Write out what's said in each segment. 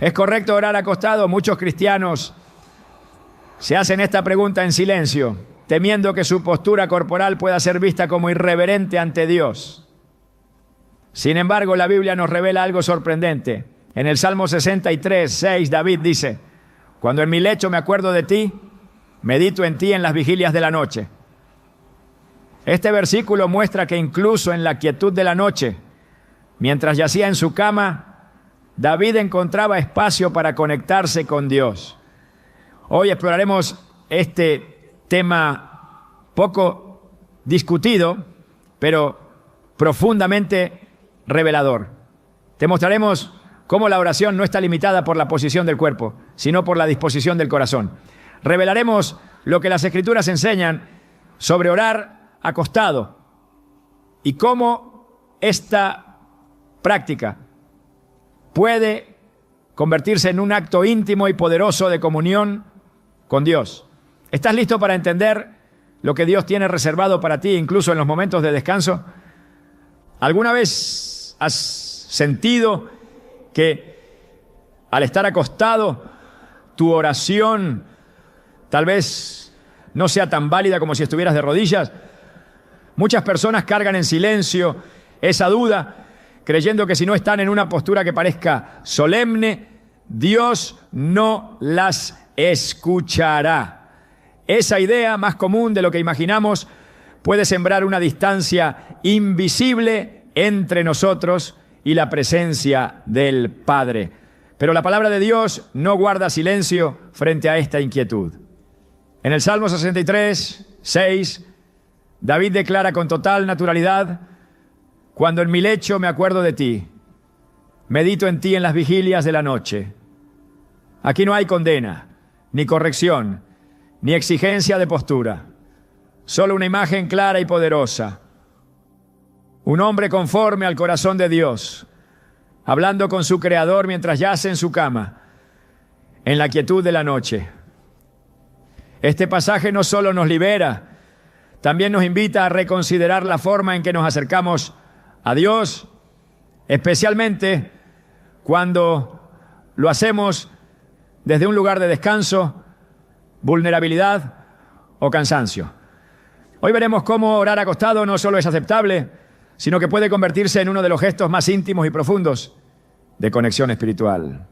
¿Es correcto orar acostado? Muchos cristianos se hacen esta pregunta en silencio, temiendo que su postura corporal pueda ser vista como irreverente ante Dios. Sin embargo, la Biblia nos revela algo sorprendente. En el Salmo 63, 6, David dice: cuando en mi lecho me acuerdo de ti, medito en ti en las vigilias de la noche. Este versículo muestra que incluso en la quietud de la noche, mientras yacía en su cama, David encontraba espacio para conectarse con Dios. Hoy exploraremos este tema poco discutido, pero profundamente revelador. Te mostraremos cómo la oración no está limitada por la posición del cuerpo, sino por la disposición del corazón. Revelaremos lo que las Escrituras enseñan sobre orar acostado y cómo esta práctica puede convertirse en un acto íntimo y poderoso de comunión con Dios. ¿Estás listo para entender lo que Dios tiene reservado para ti, incluso en los momentos de descanso? ¿Alguna vez has sentido que al estar acostado, tu oración tal vez no sea tan válida como si estuvieras de rodillas? Muchas personas cargan en silencio esa duda, creyendo que si no están en una postura que parezca solemne, Dios no las escuchará. Esa idea, más común de lo que imaginamos, puede sembrar una distancia invisible entre nosotros y la presencia del Padre. Pero la palabra de Dios no guarda silencio frente a esta inquietud. En el Salmo 63, 6, David declara con total naturalidad: cuando en mi lecho me acuerdo de ti, medito en ti en las vigilias de la noche. Aquí no hay condena, ni corrección, ni exigencia de postura. Solo una imagen clara y poderosa. Un hombre conforme al corazón de Dios, hablando con su Creador mientras yace en su cama, en la quietud de la noche. Este pasaje no solo nos libera, también nos invita a reconsiderar la forma en que nos acercamos a Dios, especialmente cuando lo hacemos desde un lugar de descanso, vulnerabilidad o cansancio. Hoy veremos cómo orar acostado no solo es aceptable, sino que puede convertirse en uno de los gestos más íntimos y profundos de conexión espiritual.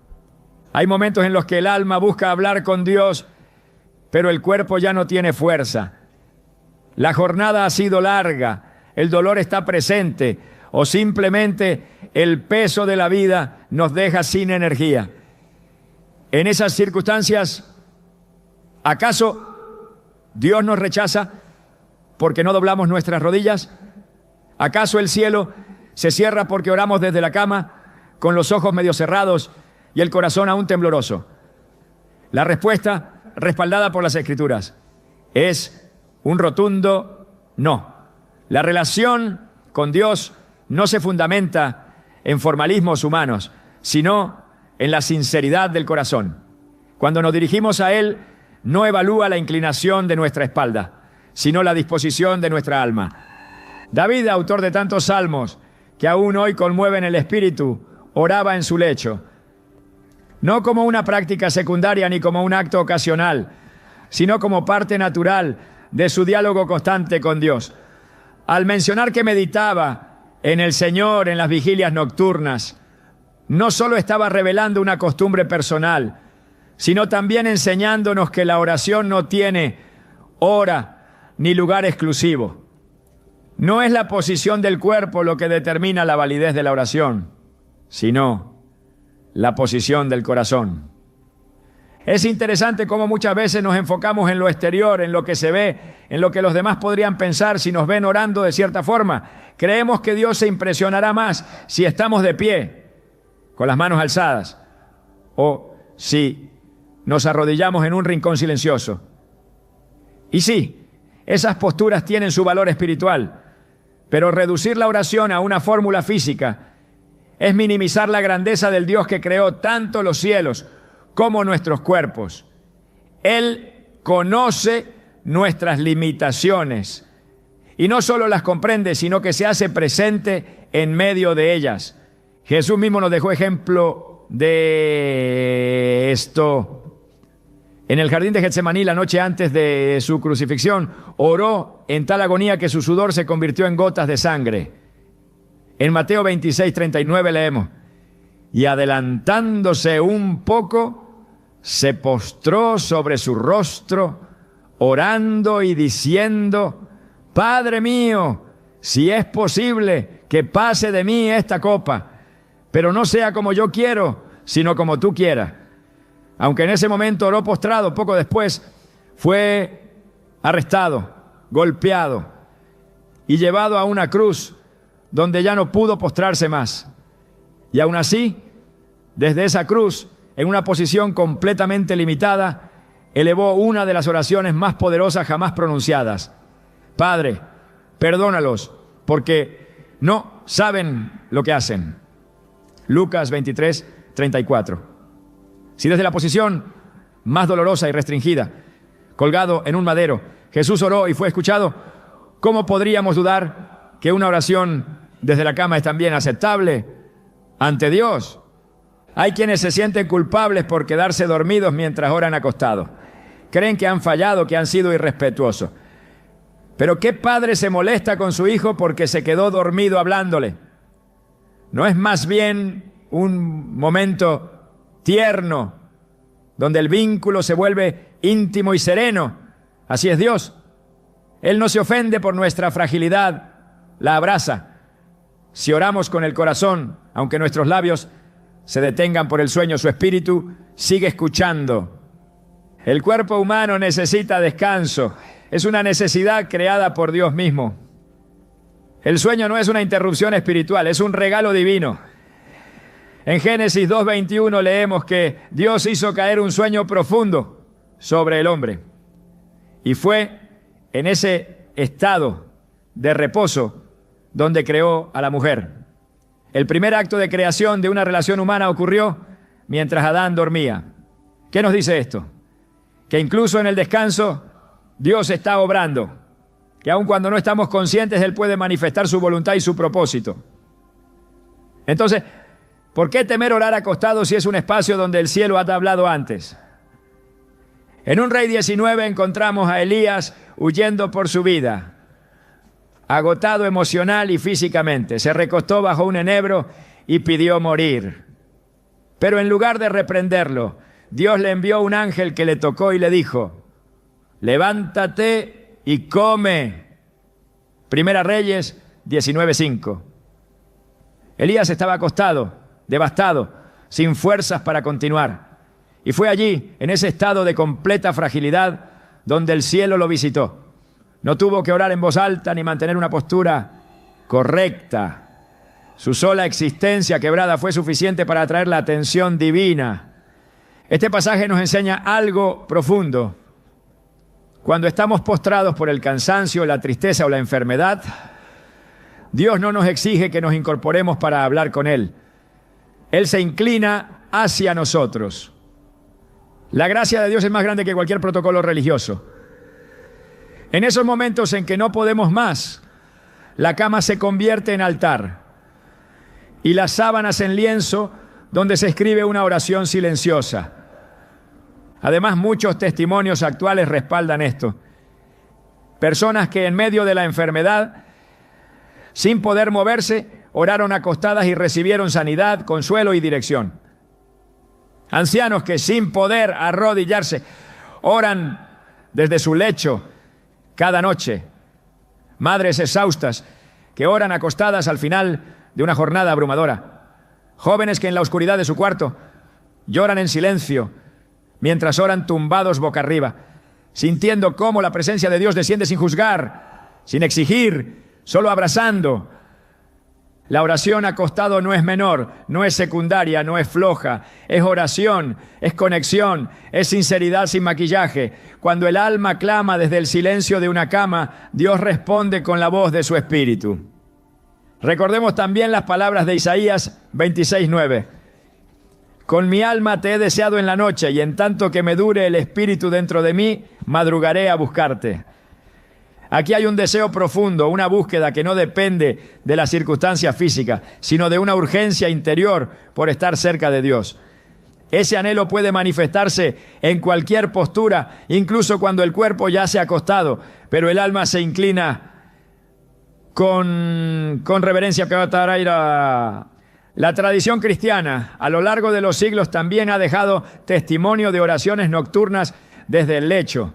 Hay momentos en los que el alma busca hablar con Dios, pero el cuerpo ya no tiene fuerza. La jornada ha sido larga, el dolor está presente, o simplemente el peso de la vida nos deja sin energía. En esas circunstancias, ¿acaso Dios nos rechaza porque no doblamos nuestras rodillas? ¿Acaso el cielo se cierra porque oramos desde la cama, con los ojos medio cerrados y el corazón aún tembloroso? La respuesta, respaldada por las Escrituras, es un rotundo no. La relación con Dios no se fundamenta en formalismos humanos, sino en la sinceridad del corazón. Cuando nos dirigimos a Él, no evalúa la inclinación de nuestra espalda, sino la disposición de nuestra alma. David, autor de tantos salmos que aún hoy conmueven el espíritu, oraba en su lecho, no como una práctica secundaria ni como un acto ocasional, sino como parte natural de su diálogo constante con Dios. Al mencionar que meditaba en el Señor en las vigilias nocturnas, no solo estaba revelando una costumbre personal, sino también enseñándonos que la oración no tiene hora ni lugar exclusivo. No es la posición del cuerpo lo que determina la validez de la oración, sino la posición del corazón. Es interesante cómo muchas veces nos enfocamos en lo exterior, en lo que se ve, en lo que los demás podrían pensar si nos ven orando de cierta forma. Creemos que Dios se impresionará más si estamos de pie, con las manos alzadas, o si nos arrodillamos en un rincón silencioso. Y sí, esas posturas tienen su valor espiritual, pero reducir la oración a una fórmula física es minimizar la grandeza del Dios que creó tanto los cielos como nuestros cuerpos. Él conoce nuestras limitaciones y no solo las comprende, sino que se hace presente en medio de ellas. Jesús mismo nos dejó ejemplo de esto. En el jardín de Getsemaní, la noche antes de su crucifixión, oró en tal agonía que su sudor se convirtió en gotas de sangre. En Mateo 26:39 leemos: y adelantándose un poco, se postró sobre su rostro, orando y diciendo: Padre mío, si es posible, que pase de mí esta copa, pero no sea como yo quiero, sino como tú quieras. Aunque en ese momento oró postrado, poco después fue arrestado, golpeado y llevado a una cruz donde ya no pudo postrarse más. Y aún así, desde esa cruz, en una posición completamente limitada, elevó una de las oraciones más poderosas jamás pronunciadas: Padre, perdónalos, porque no saben lo que hacen. Lucas 23:34. Si desde la posición más dolorosa y restringida, colgado en un madero, Jesús oró y fue escuchado, ¿cómo podríamos dudar que una oración desde la cama es también aceptable ante Dios? Hay quienes se sienten culpables por quedarse dormidos mientras oran acostados. Creen que han fallado, que han sido irrespetuosos. Pero ¿qué padre se molesta con su hijo porque se quedó dormido hablándole? ¿No es más bien un momento tierno donde el vínculo se vuelve íntimo y sereno? Así es Dios. Él no se ofende por nuestra fragilidad, la abraza. Si oramos con el corazón, aunque nuestros labios se detengan por el sueño, su espíritu sigue escuchando. El cuerpo humano necesita descanso. Es una necesidad creada por Dios mismo. El sueño no es una interrupción espiritual, es un regalo divino. En Génesis 2:21 leemos que Dios hizo caer un sueño profundo sobre el hombre. Y fue en ese estado de reposo donde creó a la mujer. El primer acto de creación de una relación humana ocurrió mientras Adán dormía. ¿Qué nos dice esto? Que incluso en el descanso Dios está obrando, que aun cuando no estamos conscientes, Él puede manifestar su voluntad y su propósito. Entonces, ¿por qué temer orar acostado si es un espacio donde el cielo ha hablado antes? En un Rey 19 encontramos a Elías huyendo por su vida, agotado emocional y físicamente. Se recostó bajo un enebro y pidió morir. Pero en lugar de reprenderlo, Dios le envió un ángel que le tocó y le dijo: levántate y come. Primera Reyes 19:5. Elías estaba acostado, devastado, sin fuerzas para continuar. Y fue allí, en ese estado de completa fragilidad, donde el cielo lo visitó. No tuvo que orar en voz alta ni mantener una postura correcta. Su sola existencia quebrada fue suficiente para atraer la atención divina. Este pasaje nos enseña algo profundo. Cuando estamos postrados por el cansancio, la tristeza o la enfermedad, Dios no nos exige que nos incorporemos para hablar con Él. Él se inclina hacia nosotros. La gracia de Dios es más grande que cualquier protocolo religioso. En esos momentos en que no podemos más, la cama se convierte en altar y las sábanas en lienzo donde se escribe una oración silenciosa. Además, muchos testimonios actuales respaldan esto. Personas que en medio de la enfermedad, sin poder moverse, oraron acostadas y recibieron sanidad, consuelo y dirección. Ancianos que sin poder arrodillarse, oran desde su lecho cada noche. Madres exhaustas que oran acostadas al final de una jornada abrumadora. Jóvenes que en la oscuridad de su cuarto lloran en silencio mientras oran tumbados boca arriba, sintiendo cómo la presencia de Dios desciende sin juzgar, sin exigir, solo abrazando. La oración acostado no es menor, no es secundaria, no es floja, es oración, es conexión, es sinceridad sin maquillaje. Cuando el alma clama desde el silencio de una cama, Dios responde con la voz de su espíritu. Recordemos también las palabras de Isaías 26:9. Con mi alma te he deseado en la noche, y en tanto que me dure el espíritu dentro de mí, madrugaré a buscarte. Aquí hay un deseo profundo, una búsqueda que no depende de las circunstancias físicas, sino de una urgencia interior por estar cerca de Dios. Ese anhelo puede manifestarse en cualquier postura, incluso cuando el cuerpo ya se ha acostado, pero el alma se inclina con reverencia. La tradición cristiana a lo largo de los siglos también ha dejado testimonio de oraciones nocturnas desde el lecho.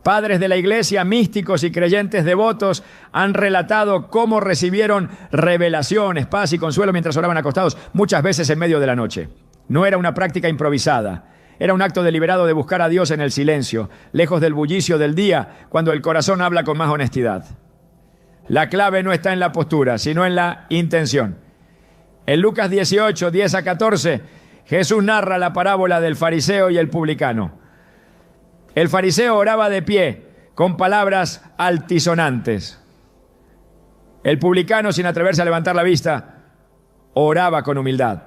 Padres de la iglesia, místicos y creyentes devotos han relatado cómo recibieron revelaciones, paz y consuelo mientras oraban acostados, muchas veces en medio de la noche. No era una práctica improvisada, era un acto deliberado de buscar a Dios en el silencio, lejos del bullicio del día, cuando el corazón habla con más honestidad. La clave no está en la postura, sino en la intención. En Lucas 18, 10 a 14, Jesús narra la parábola del fariseo y el publicano. El fariseo oraba de pie, con palabras altisonantes. El publicano, sin atreverse a levantar la vista, oraba con humildad.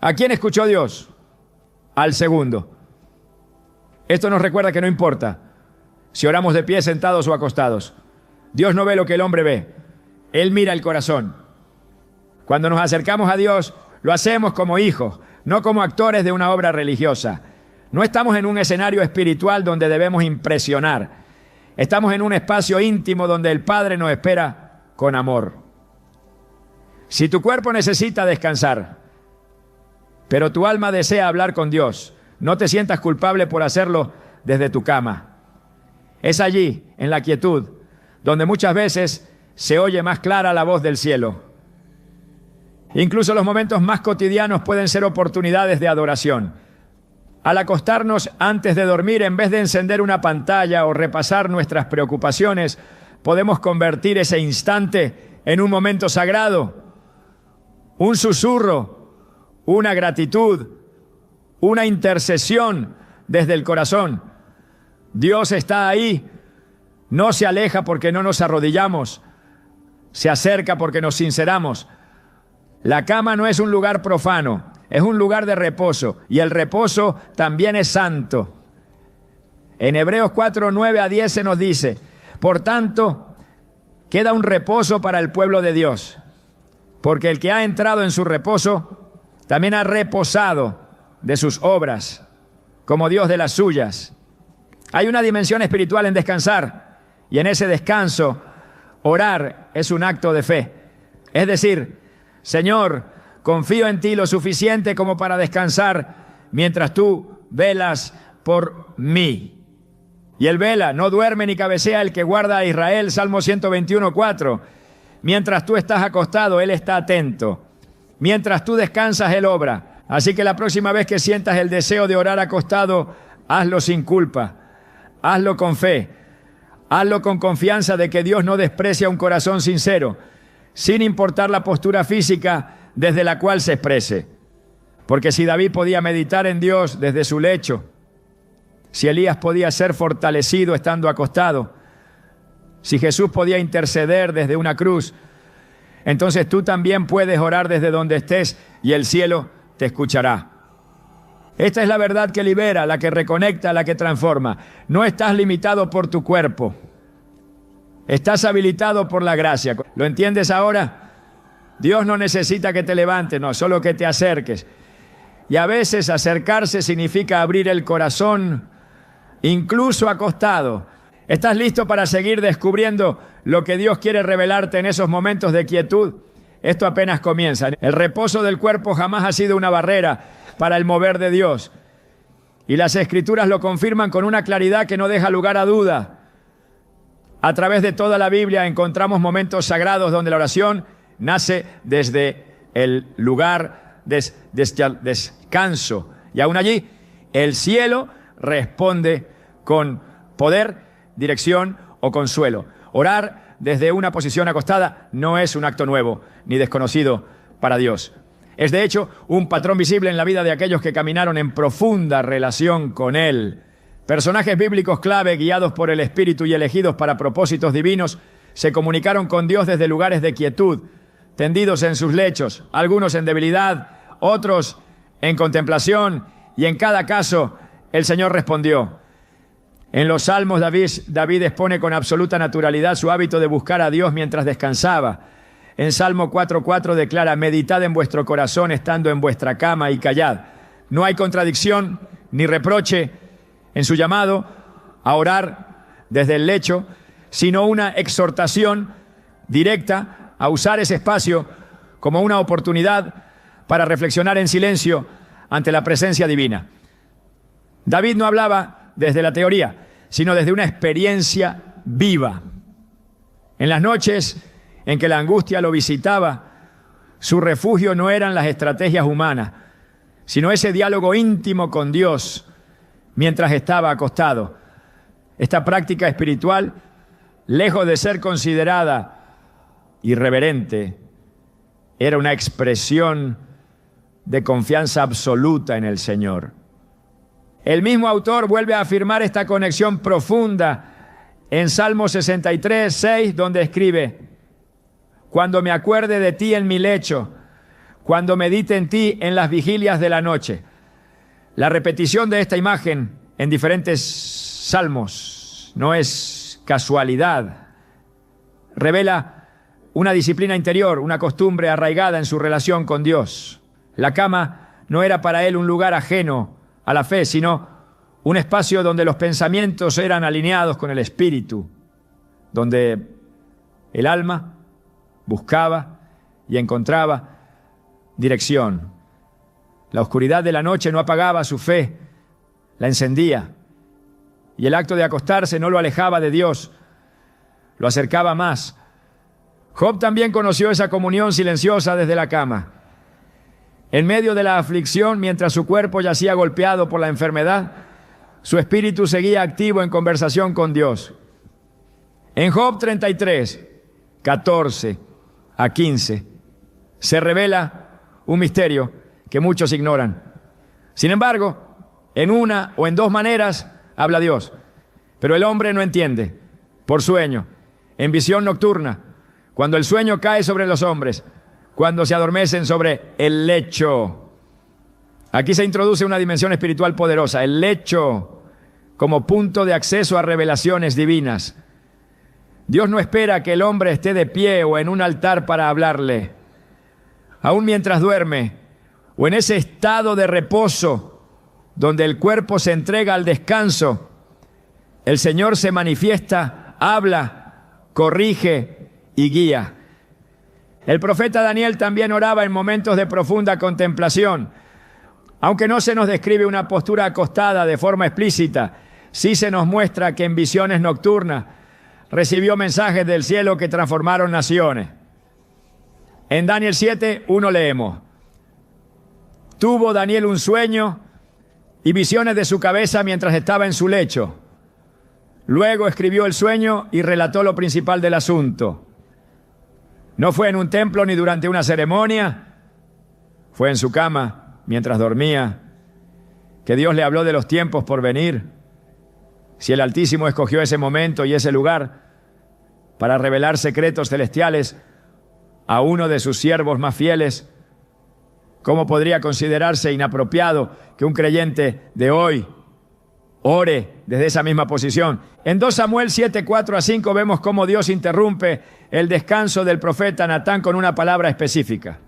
¿A quién escuchó Dios? Al segundo. Esto nos recuerda que no importa si oramos de pie, sentados o acostados. Dios no ve lo que el hombre ve. Él mira el corazón. Cuando nos acercamos a Dios, lo hacemos como hijos, no como actores de una obra religiosa. No estamos en un escenario espiritual donde debemos impresionar. Estamos en un espacio íntimo donde el Padre nos espera con amor. Si tu cuerpo necesita descansar, pero tu alma desea hablar con Dios, no te sientas culpable por hacerlo desde tu cama. Es allí, en la quietud, donde muchas veces se oye más clara la voz del cielo. Incluso los momentos más cotidianos pueden ser oportunidades de adoración. Al acostarnos antes de dormir, en vez de encender una pantalla o repasar nuestras preocupaciones, podemos convertir ese instante en un momento sagrado, un susurro, una gratitud, una intercesión desde el corazón. Dios está ahí, no se aleja porque no nos arrodillamos, se acerca porque nos sinceramos. La cama no es un lugar profano, es un lugar de reposo, y el reposo también es santo. En Hebreos 4, 9 a 10 se nos dice: por tanto, queda un reposo para el pueblo de Dios, porque el que ha entrado en su reposo también ha reposado de sus obras, como Dios de las suyas. Hay una dimensión espiritual en descansar, y en ese descanso, orar es un acto de fe. Es decir, Señor, confío en ti lo suficiente como para descansar mientras tú velas por mí. Y él vela, no duerme ni cabecea el que guarda a Israel, Salmo 121, 4. Mientras tú estás acostado, él está atento. Mientras tú descansas, él obra. Así que la próxima vez que sientas el deseo de orar acostado, hazlo sin culpa, hazlo con fe, hazlo con confianza de que Dios no desprecia un corazón sincero, sin importar la postura física desde la cual se exprese. Porque si David podía meditar en Dios desde su lecho, si Elías podía ser fortalecido estando acostado, si Jesús podía interceder desde una cruz, entonces tú también puedes orar desde donde estés y el cielo te escuchará. Esta es la verdad que libera, la que reconecta, la que transforma. No estás limitado por tu cuerpo. Estás habilitado por la gracia. ¿Lo entiendes ahora? Dios no necesita que te levantes, no, solo que te acerques. Y a veces acercarse significa abrir el corazón, incluso acostado. ¿Estás listo para seguir descubriendo lo que Dios quiere revelarte en esos momentos de quietud? Esto apenas comienza. El reposo del cuerpo jamás ha sido una barrera para el mover de Dios. Y las Escrituras lo confirman con una claridad que no deja lugar a duda. A través de toda la Biblia encontramos momentos sagrados donde la oración nace desde el lugar de descanso. Y aún allí, el cielo responde con poder, dirección o consuelo. Orar desde una posición acostada no es un acto nuevo ni desconocido para Dios. Es de hecho un patrón visible en la vida de aquellos que caminaron en profunda relación con Él. Personajes bíblicos clave, guiados por el Espíritu y elegidos para propósitos divinos, se comunicaron con Dios desde lugares de quietud, tendidos en sus lechos, algunos en debilidad, otros en contemplación, y en cada caso el Señor respondió. En los Salmos David expone con absoluta naturalidad su hábito de buscar a Dios mientras descansaba. En Salmo 4:4 declara: meditad en vuestro corazón estando en vuestra cama y callad. No hay contradicción ni reproche en su llamado a orar desde el lecho, sino una exhortación directa a usar ese espacio como una oportunidad para reflexionar en silencio ante la presencia divina. David no hablaba desde la teoría, sino desde una experiencia viva. En las noches en que la angustia lo visitaba, su refugio no eran las estrategias humanas, sino ese diálogo íntimo con Dios mientras estaba acostado. Esta práctica espiritual, lejos de ser considerada irreverente, era una expresión de confianza absoluta en el Señor. El mismo autor vuelve a afirmar esta conexión profunda en Salmo 63:6, donde escribe: cuando me acuerde de ti en mi lecho, cuando medite en ti en las vigilias de la noche. La repetición de esta imagen en diferentes salmos no es casualidad. Revela una disciplina interior, una costumbre arraigada en su relación con Dios. La cama no era para él un lugar ajeno a la fe, sino un espacio donde los pensamientos eran alineados con el espíritu, donde el alma buscaba y encontraba dirección. La oscuridad de la noche no apagaba su fe, la encendía, y el acto de acostarse no lo alejaba de Dios, lo acercaba más. Job también conoció esa comunión silenciosa desde la cama. En medio de la aflicción, mientras su cuerpo yacía golpeado por la enfermedad, su espíritu seguía activo en conversación con Dios. En Job 33, 14 a 15, se revela un misterio que muchos ignoran. Sin embargo, en una o en dos maneras habla Dios, pero el hombre no entiende. Por sueño, en visión nocturna, cuando el sueño cae sobre los hombres, cuando se adormecen sobre el lecho. Aquí se introduce una dimensión espiritual poderosa, el lecho como punto de acceso a revelaciones divinas. Dios no espera que el hombre esté de pie o en un altar para hablarle. Aún mientras duerme o en ese estado de reposo donde el cuerpo se entrega al descanso, el Señor se manifiesta, habla, corrige y guía. El profeta Daniel también oraba en momentos de profunda contemplación. Aunque no se nos describe una postura acostada de forma explícita, sí se nos muestra que en visiones nocturnas recibió mensajes del cielo que transformaron naciones. En Daniel 7:1 leemos: tuvo Daniel un sueño y visiones de su cabeza mientras estaba en su lecho. Luego escribió el sueño y relató lo principal del asunto. No fue en un templo ni durante una ceremonia, fue en su cama mientras dormía, que Dios le habló de los tiempos por venir. Si el Altísimo escogió ese momento y ese lugar para revelar secretos celestiales a uno de sus siervos más fieles, ¿cómo podría considerarse inapropiado que un creyente de hoy ore desde esa misma posición? En 2 Samuel 7:4-5 vemos cómo Dios interrumpe el descanso del profeta Natán con una palabra específica.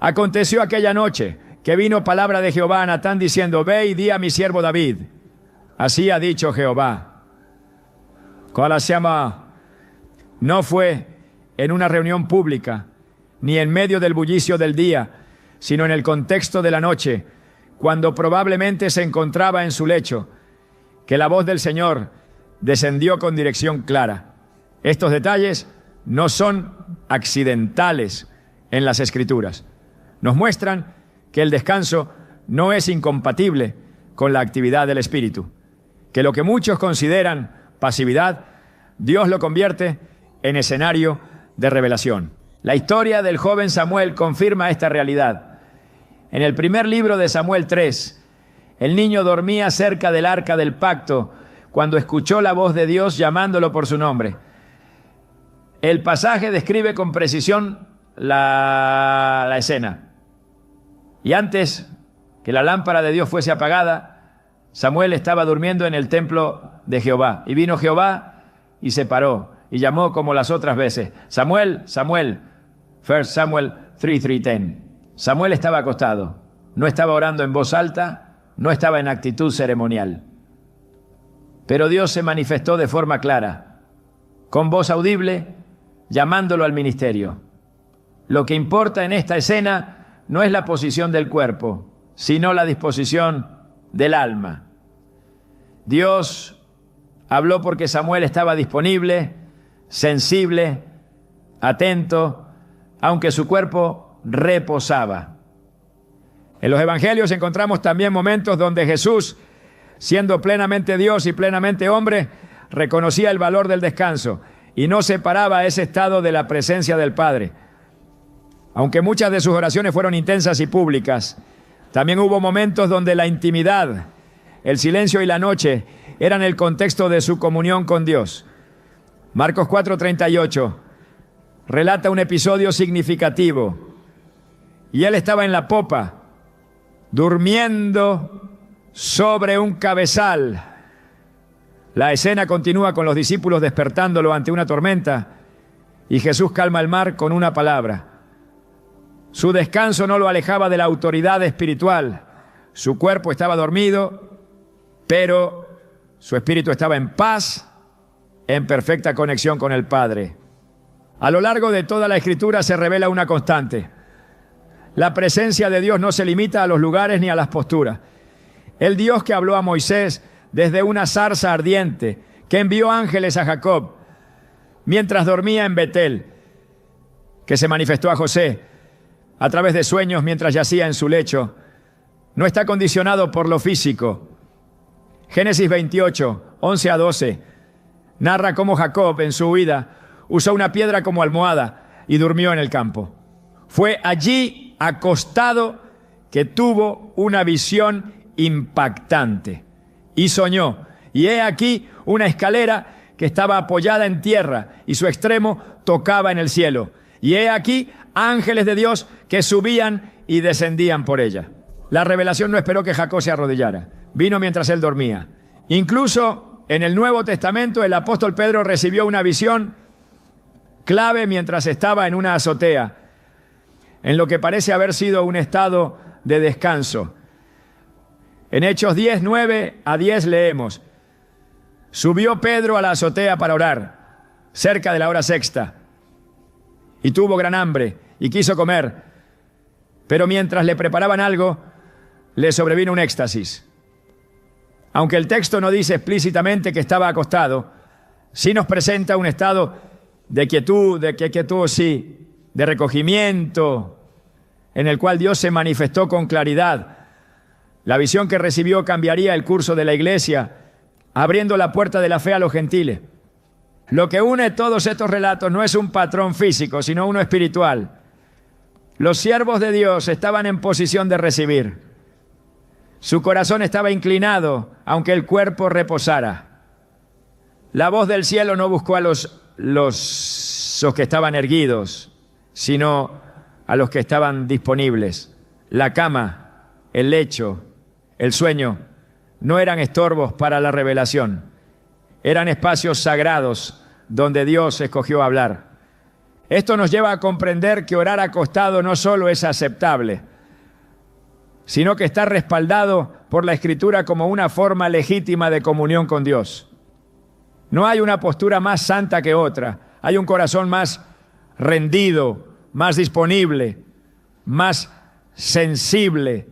Aconteció aquella noche que vino palabra de Jehová a Natán diciendo: ve y di a mi siervo David, así ha dicho Jehová. No fue en una reunión pública, ni en medio del bullicio del día, sino en el contexto de la noche, cuando probablemente se encontraba en su lecho, que la voz del Señor descendió con dirección clara. Estos detalles no son accidentales en las Escrituras. Nos muestran que el descanso no es incompatible con la actividad del Espíritu, que lo que muchos consideran pasividad, Dios lo convierte en escenario de revelación. La historia del joven Samuel confirma esta realidad. En el primer libro de Samuel 3, el niño dormía cerca del arca del pacto cuando escuchó la voz de Dios llamándolo por su nombre. El pasaje describe con precisión la escena. Y antes que la lámpara de Dios fuese apagada, Samuel estaba durmiendo en el templo de Jehová. Y vino Jehová y se paró y llamó como las otras veces: Samuel, Samuel. 1 Samuel 3:10. Samuel estaba acostado. No estaba orando en voz alta, no estaba en actitud ceremonial. Pero Dios se manifestó de forma clara, con voz audible, llamándolo al ministerio. Lo que importa en esta escena no es la posición del cuerpo, sino la disposición del alma. Dios habló porque Samuel estaba disponible, sensible, atento, aunque su cuerpo reposaba. En los evangelios encontramos también momentos donde Jesús, siendo plenamente Dios y plenamente hombre, reconocía el valor del descanso y no separaba ese estado de la presencia del Padre. Aunque muchas de sus oraciones fueron intensas y públicas, también hubo momentos donde la intimidad, el silencio y la noche eran el contexto de su comunión con Dios. Marcos 4:38 relata un episodio significativo. Y él estaba en la popa, durmiendo sobre un cabezal. La escena continúa con los discípulos despertándolo ante una tormenta y Jesús calma el mar con una palabra. Su descanso no lo alejaba de la autoridad espiritual. Su cuerpo estaba dormido, pero su espíritu estaba en paz, en perfecta conexión con el Padre. A lo largo de toda la Escritura se revela una constante. La presencia de Dios no se limita a los lugares ni a las posturas. El Dios que habló a Moisés desde una zarza ardiente, que envió ángeles a Jacob mientras dormía en Betel, que se manifestó a José a través de sueños mientras yacía en su lecho, no está condicionado por lo físico. Génesis 28, 11-12, narra cómo Jacob en su huida usó una piedra como almohada y durmió en el campo. Fue allí, acostado, que tuvo una visión impactante y soñó. Y he aquí una escalera que estaba apoyada en tierra y su extremo tocaba en el cielo. Y he aquí ángeles de Dios que subían y descendían por ella. La revelación no esperó que Jacob se arrodillara. Vino mientras él dormía. Incluso en el Nuevo Testamento el apóstol Pedro recibió una visión clave mientras estaba en una azotea, en lo que parece haber sido un estado de descanso. En Hechos 10, 9-10 leemos: subió Pedro a la azotea para orar, cerca de la hora sexta, y tuvo gran hambre y quiso comer, pero mientras le preparaban algo, le sobrevino un éxtasis. Aunque el texto no dice explícitamente que estaba acostado, sí nos presenta un estado de quietud, de recogimiento, en el cual Dios se manifestó con claridad. La visión que recibió cambiaría el curso de la iglesia, abriendo la puerta de la fe a los gentiles. Lo que une todos estos relatos no es un patrón físico, sino uno espiritual. Los siervos de Dios estaban en posición de recibir. Su corazón estaba inclinado, aunque el cuerpo reposara. La voz del cielo no buscó a los que estaban erguidos, sino a los que estaban disponibles. La cama, el lecho, el sueño, no eran estorbos para la revelación. Eran espacios sagrados donde Dios escogió hablar. Esto nos lleva a comprender que orar acostado no solo es aceptable, sino que está respaldado por la Escritura como una forma legítima de comunión con Dios. No hay una postura más santa que otra. Hay un corazón más rendido, más disponible, más sensible.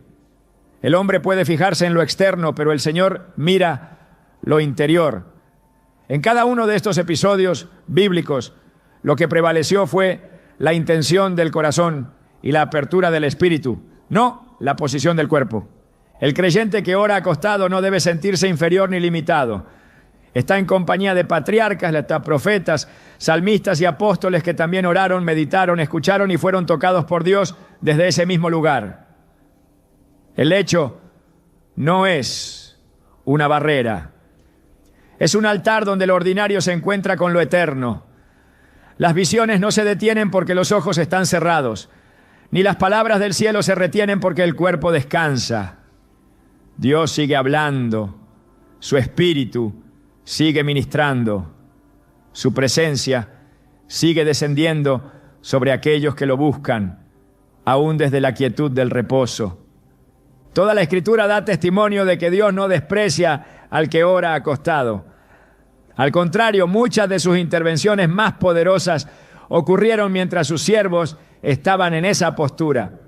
El hombre puede fijarse en lo externo, pero el Señor mira lo interior. En cada uno de estos episodios bíblicos, lo que prevaleció fue la intención del corazón y la apertura del espíritu, no la posición del cuerpo. El creyente que ora acostado no debe sentirse inferior ni limitado. Está en compañía de patriarcas, profetas, salmistas y apóstoles que también oraron, meditaron, escucharon y fueron tocados por Dios desde ese mismo lugar. El lecho no es una barrera. Es un altar donde lo ordinario se encuentra con lo eterno. Las visiones no se detienen porque los ojos están cerrados, ni las palabras del cielo se retienen porque el cuerpo descansa. Dios sigue hablando, su Espíritu sigue ministrando, su presencia sigue descendiendo sobre aquellos que lo buscan, aún desde la quietud del reposo. Toda la Escritura da testimonio de que Dios no desprecia al que ora acostado. Al contrario, muchas de sus intervenciones más poderosas ocurrieron mientras sus siervos estaban en esa postura.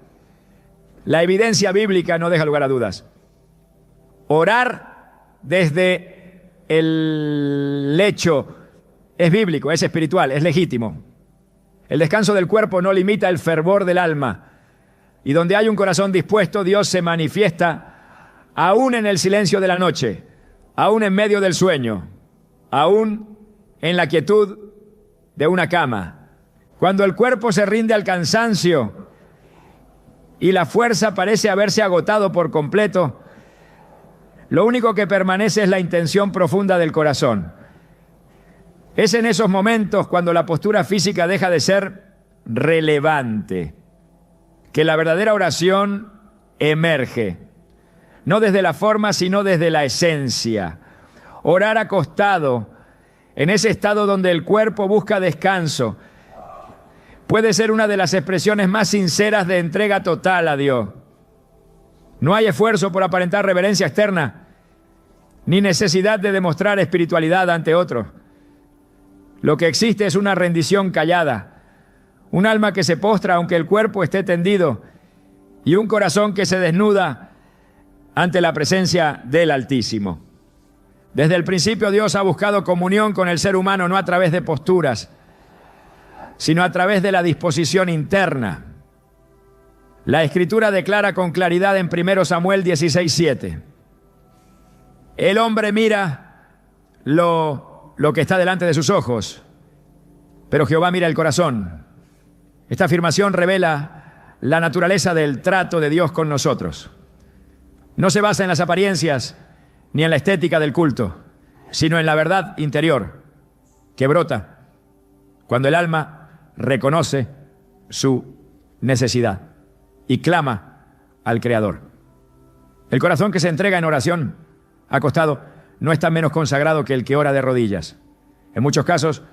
La evidencia bíblica no deja lugar a dudas. Orar desde el lecho es bíblico, es espiritual, es legítimo. El descanso del cuerpo no limita el fervor del alma. Y donde hay un corazón dispuesto, Dios se manifiesta aún en el silencio de la noche, aún en medio del sueño, aún en la quietud de una cama. Cuando el cuerpo se rinde al cansancio y la fuerza parece haberse agotado por completo, lo único que permanece es la intención profunda del corazón. Es en esos momentos, cuando la postura física deja de ser relevante, que la verdadera oración emerge, no desde la forma, sino desde la esencia. Orar acostado, en ese estado donde el cuerpo busca descanso, puede ser una de las expresiones más sinceras de entrega total a Dios. No hay esfuerzo por aparentar reverencia externa, ni necesidad de demostrar espiritualidad ante otros. Lo que existe es una rendición callada, un alma que se postra aunque el cuerpo esté tendido y un corazón que se desnuda ante la presencia del Altísimo. Desde el principio Dios ha buscado comunión con el ser humano no a través de posturas, sino a través de la disposición interna. La Escritura declara con claridad en 1 Samuel 16:7. El hombre mira lo que está delante de sus ojos, pero Jehová mira el corazón. Esta afirmación revela la naturaleza del trato de Dios con nosotros. No se basa en las apariencias ni en la estética del culto, sino en la verdad interior que brota cuando el alma reconoce su necesidad y clama al Creador. El corazón que se entrega en oración acostado no está menos consagrado que el que ora de rodillas. En muchos casos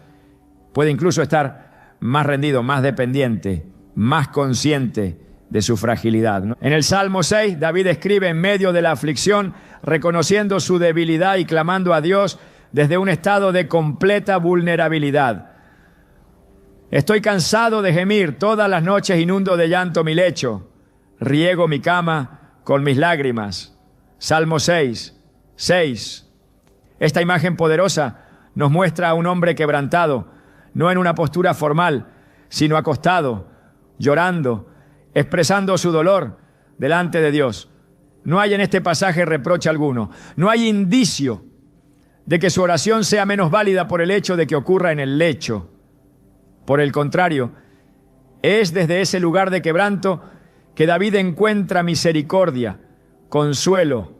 puede incluso estar más rendido, más dependiente, más consciente de su fragilidad, ¿no? En el Salmo 6, David escribe en medio de la aflicción, reconociendo su debilidad y clamando a Dios desde un estado de completa vulnerabilidad. Estoy cansado de gemir, todas las noches inundo de llanto mi lecho, riego mi cama con mis lágrimas. Salmo 6:6. Esta imagen poderosa nos muestra a un hombre quebrantado, no en una postura formal, sino acostado, llorando, expresando su dolor delante de Dios. No hay en este pasaje reproche alguno. No hay indicio de que su oración sea menos válida por el hecho de que ocurra en el lecho. Por el contrario, es desde ese lugar de quebranto que David encuentra misericordia, consuelo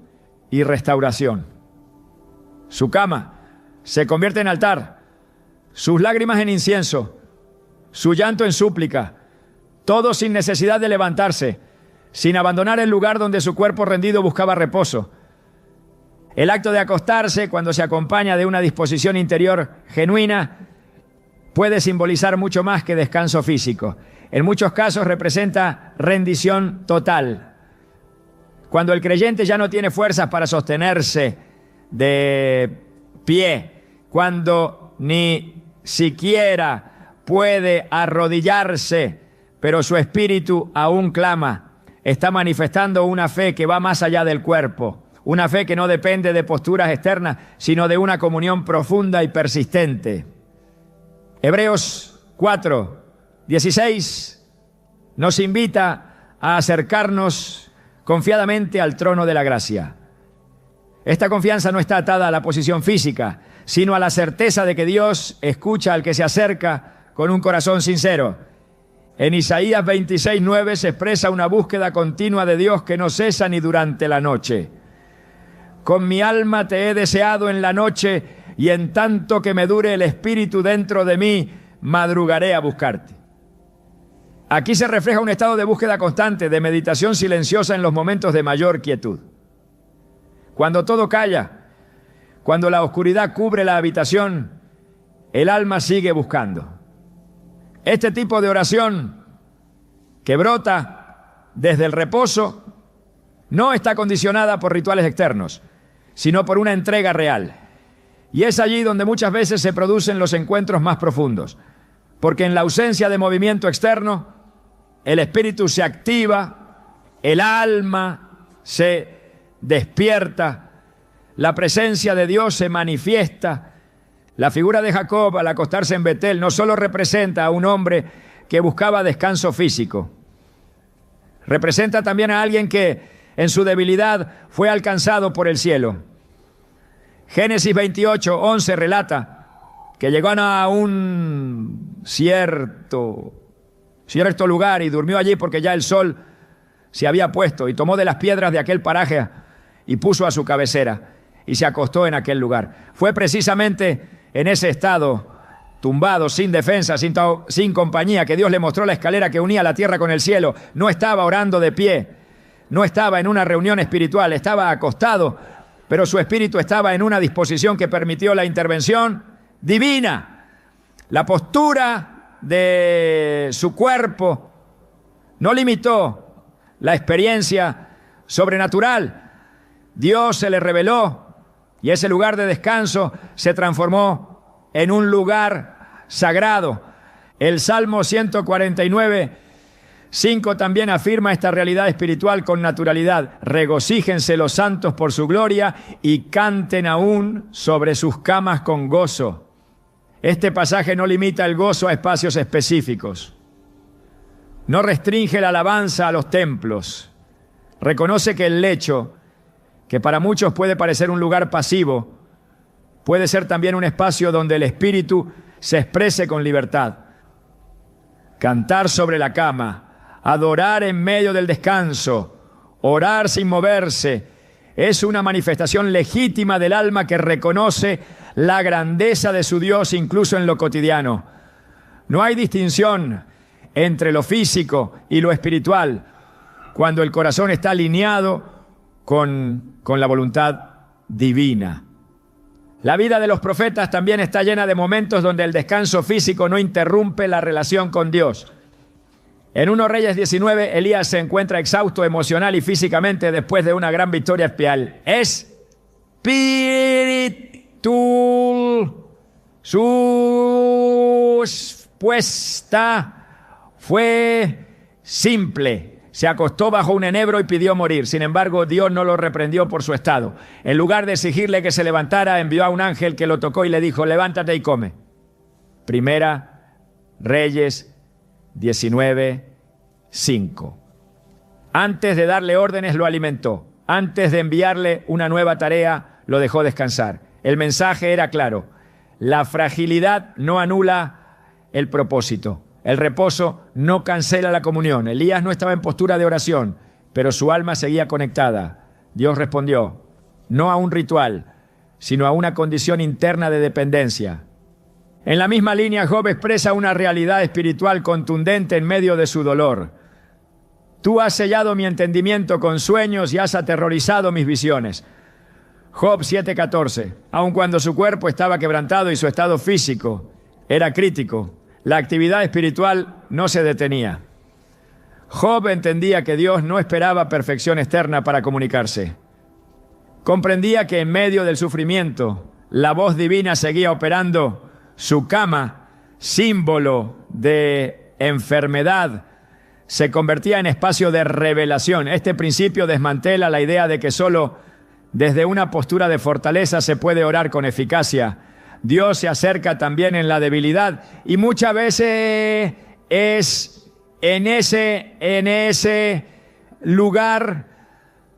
y restauración. Su cama se convierte en altar, sus lágrimas en incienso, su llanto en súplica, todo sin necesidad de levantarse, sin abandonar el lugar donde su cuerpo rendido buscaba reposo. El acto de acostarse, cuando se acompaña de una disposición interior genuina, puede simbolizar mucho más que descanso físico. En muchos casos representa rendición total. Cuando el creyente ya no tiene fuerzas para sostenerse de pie, cuando ni siquiera puede arrodillarse, pero su espíritu aún clama, está manifestando una fe que va más allá del cuerpo, una fe que no depende de posturas externas, sino de una comunión profunda y persistente. Hebreos 4:16 nos invita a acercarnos confiadamente al trono de la gracia. Esta confianza no está atada a la posición física, sino a la certeza de que Dios escucha al que se acerca con un corazón sincero. En Isaías 26:9 se expresa una búsqueda continua de Dios que no cesa ni durante la noche. Con mi alma te he deseado en la noche, y en tanto que me dure el espíritu dentro de mí, madrugaré a buscarte. Aquí se refleja un estado de búsqueda constante, de meditación silenciosa en los momentos de mayor quietud. Cuando todo calla, cuando la oscuridad cubre la habitación, el alma sigue buscando. Este tipo de oración que brota desde el reposo no está condicionada por rituales externos, sino por una entrega real. Y es allí donde muchas veces se producen los encuentros más profundos, porque en la ausencia de movimiento externo, el espíritu se activa, el alma se despierta, la presencia de Dios se manifiesta. La figura de Jacob al acostarse en Betel no solo representa a un hombre que buscaba descanso físico, representa también a alguien que en su debilidad fue alcanzado por el cielo. Génesis 28:11 relata que llegó a un cierto lugar y durmió allí porque ya el sol se había puesto, y tomó de las piedras de aquel paraje y puso a su cabecera y se acostó en aquel lugar. Fue precisamente en ese estado, tumbado, sin defensa, sin compañía, que Dios le mostró la escalera que unía la tierra con el cielo. No estaba orando de pie, no estaba en una reunión espiritual, estaba acostado, pero su espíritu estaba en una disposición que permitió la intervención divina. La postura de su cuerpo no limitó la experiencia sobrenatural. Dios se le reveló y ese lugar de descanso se transformó en un lugar sagrado. El Salmo 149:5 también afirma esta realidad espiritual con naturalidad. Regocíjense los santos por su gloria y canten aún sobre sus camas con gozo. Este pasaje no limita el gozo a espacios específicos. No restringe la alabanza a los templos. Reconoce que el lecho, que para muchos puede parecer un lugar pasivo, puede ser también un espacio donde el espíritu se exprese con libertad. Cantar sobre la cama, adorar en medio del descanso, orar sin moverse, es una manifestación legítima del alma que reconoce la grandeza de su Dios incluso en lo cotidiano. No hay distinción entre lo físico y lo espiritual cuando el corazón está alineado con la voluntad divina. La vida de los profetas también está llena de momentos donde el descanso físico no interrumpe la relación con Dios. En 1 Reyes 19, Elías se encuentra exhausto emocional y físicamente después de una gran victoria espiritual. Su respuesta fue simple. Se acostó bajo un enebro y pidió morir. Sin embargo, Dios no lo reprendió por su estado. En lugar de exigirle que se levantara, envió a un ángel que lo tocó y le dijo: levántate y come. 1 Reyes 19:5. Antes de darle órdenes, lo alimentó. Antes de enviarle una nueva tarea, lo dejó descansar. El mensaje era claro: la fragilidad no anula el propósito. El reposo no cancela la comunión. Elías no estaba en postura de oración, pero su alma seguía conectada. Dios respondió, no a un ritual, sino a una condición interna de dependencia. En la misma línea, Job expresa una realidad espiritual contundente en medio de su dolor. Tú has sellado mi entendimiento con sueños y has aterrorizado mis visiones. Job 7:14. Aun cuando su cuerpo estaba quebrantado y su estado físico era crítico, la actividad espiritual no se detenía. Job entendía que Dios no esperaba perfección externa para comunicarse. Comprendía que en medio del sufrimiento, la voz divina seguía operando. Su cama, símbolo de enfermedad, se convertía en espacio de revelación. Este principio desmantela la idea de que solo desde una postura de fortaleza se puede orar con eficacia. Dios se acerca también en la debilidad y muchas veces es en ese lugar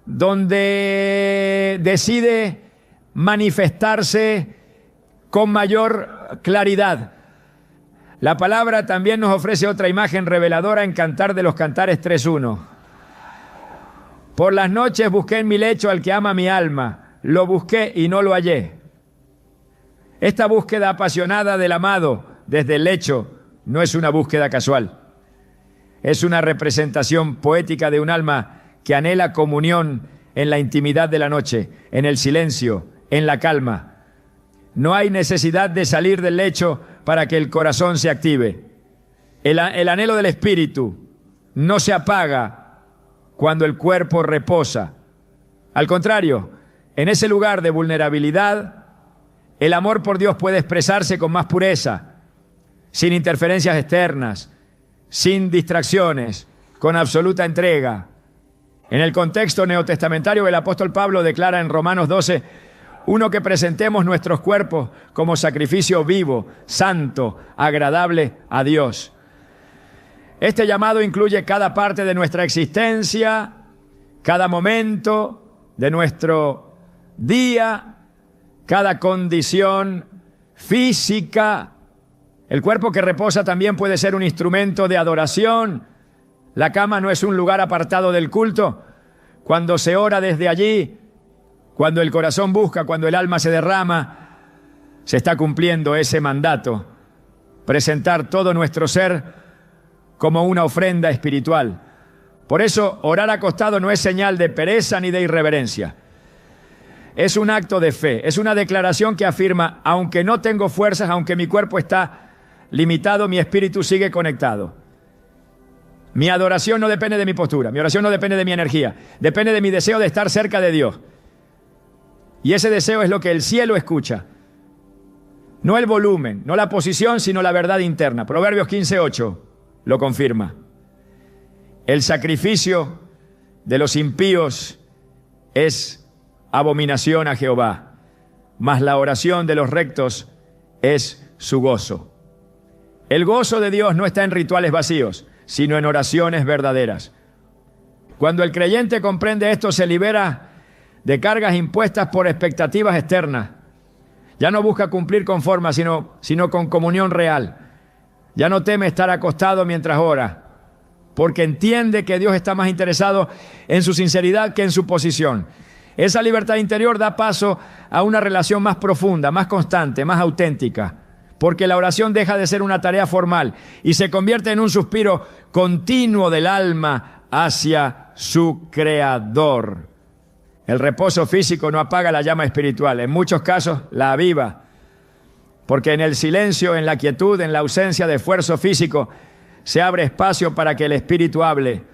donde decide manifestarse con mayor claridad. La palabra también nos ofrece otra imagen reveladora en Cantar de los Cantares 3:1. Por las noches busqué en mi lecho al que ama mi alma, lo busqué y no lo hallé. Esta búsqueda apasionada del amado desde el lecho no es una búsqueda casual. Es una representación poética de un alma que anhela comunión en la intimidad de la noche, en el silencio, en la calma. No hay necesidad de salir del lecho para que el corazón se active. El anhelo del espíritu no se apaga cuando el cuerpo reposa. Al contrario, en ese lugar de vulnerabilidad, el amor por Dios puede expresarse con más pureza, sin interferencias externas, sin distracciones, con absoluta entrega. En el contexto neotestamentario, el apóstol Pablo declara en Romanos 12, que presentemos nuestros cuerpos como sacrificio vivo, santo, agradable a Dios. Este llamado incluye cada parte de nuestra existencia, cada momento de nuestro día, cada condición física. El cuerpo que reposa también puede ser un instrumento de adoración. La cama no es un lugar apartado del culto. Cuando se ora desde allí, cuando el corazón busca, cuando el alma se derrama, se está cumpliendo ese mandato. Presentar todo nuestro ser como una ofrenda espiritual. Por eso, orar acostado no es señal de pereza ni de irreverencia. Es un acto de fe, es una declaración que afirma, aunque no tengo fuerzas, aunque mi cuerpo está limitado, mi espíritu sigue conectado. Mi adoración no depende de mi postura, mi oración no depende de mi energía, depende de mi deseo de estar cerca de Dios. Y ese deseo es lo que el cielo escucha. No el volumen, no la posición, sino la verdad interna. Proverbios 15:8 lo confirma. El sacrificio de los impíos es abominación a Jehová, mas la oración de los rectos es su gozo. El gozo de Dios no está en rituales vacíos, sino en oraciones verdaderas. Cuando el creyente comprende esto, se libera de cargas impuestas por expectativas externas. Ya no busca cumplir con forma, sino con comunión real. Ya no teme estar acostado mientras ora, porque entiende que Dios está más interesado en su sinceridad que en su posición. Esa libertad interior da paso a una relación más profunda, más constante, más auténtica, porque la oración deja de ser una tarea formal y se convierte en un suspiro continuo del alma hacia su Creador. El reposo físico no apaga la llama espiritual, en muchos casos la aviva, porque en el silencio, en la quietud, en la ausencia de esfuerzo físico, se abre espacio para que el espíritu hable.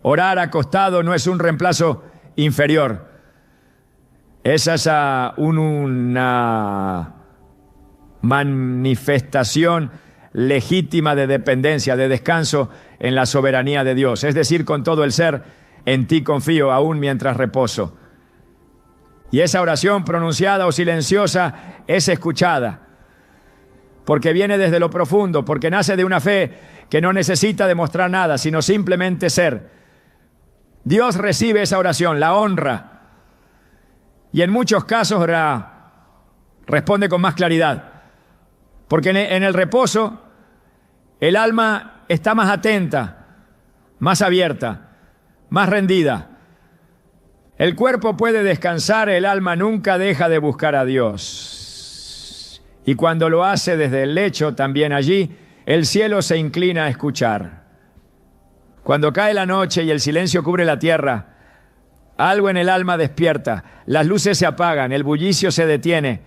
Orar acostado no es un reemplazo inferior. Esa es una manifestación legítima de dependencia, de descanso en la soberanía de Dios. Es decir, con todo el ser, en ti confío aún mientras reposo. Y esa oración pronunciada o silenciosa es escuchada, porque viene desde lo profundo, porque nace de una fe que no necesita demostrar nada, sino simplemente ser. Dios recibe esa oración, la honra, y en muchos casos responde con más claridad, porque en el reposo el alma está más atenta, más abierta, más rendida. El cuerpo puede descansar, el alma nunca deja de buscar a Dios. Y cuando lo hace desde el lecho, también allí, el cielo se inclina a escuchar. Cuando cae la noche y el silencio cubre la tierra, algo en el alma despierta, las luces se apagan, el bullicio se detiene,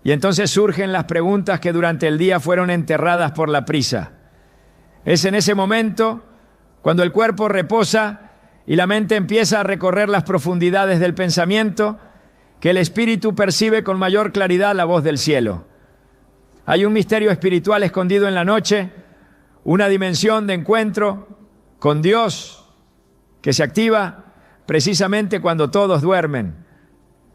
y entonces surgen las preguntas que durante el día fueron enterradas por la prisa. Es en ese momento, cuando el cuerpo reposa y la mente empieza a recorrer las profundidades del pensamiento, que el espíritu percibe con mayor claridad la voz del cielo. Hay un misterio espiritual escondido en la noche, una dimensión de encuentro con Dios que se activa precisamente cuando todos duermen.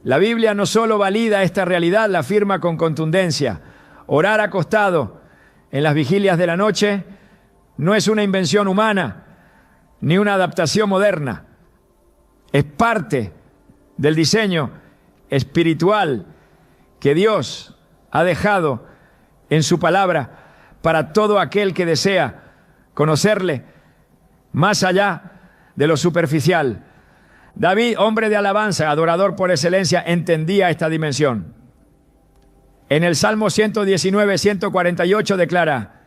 La Biblia no solo valida esta realidad, la afirma con contundencia. Orar acostado en las vigilias de la noche no es una invención humana, ni una adaptación moderna. Es parte del diseño espiritual que Dios ha dejado en su palabra para todo aquel que desea conocerle más allá de lo superficial. David, hombre de alabanza, adorador por excelencia, entendía esta dimensión. En el Salmo 119, 148 declara: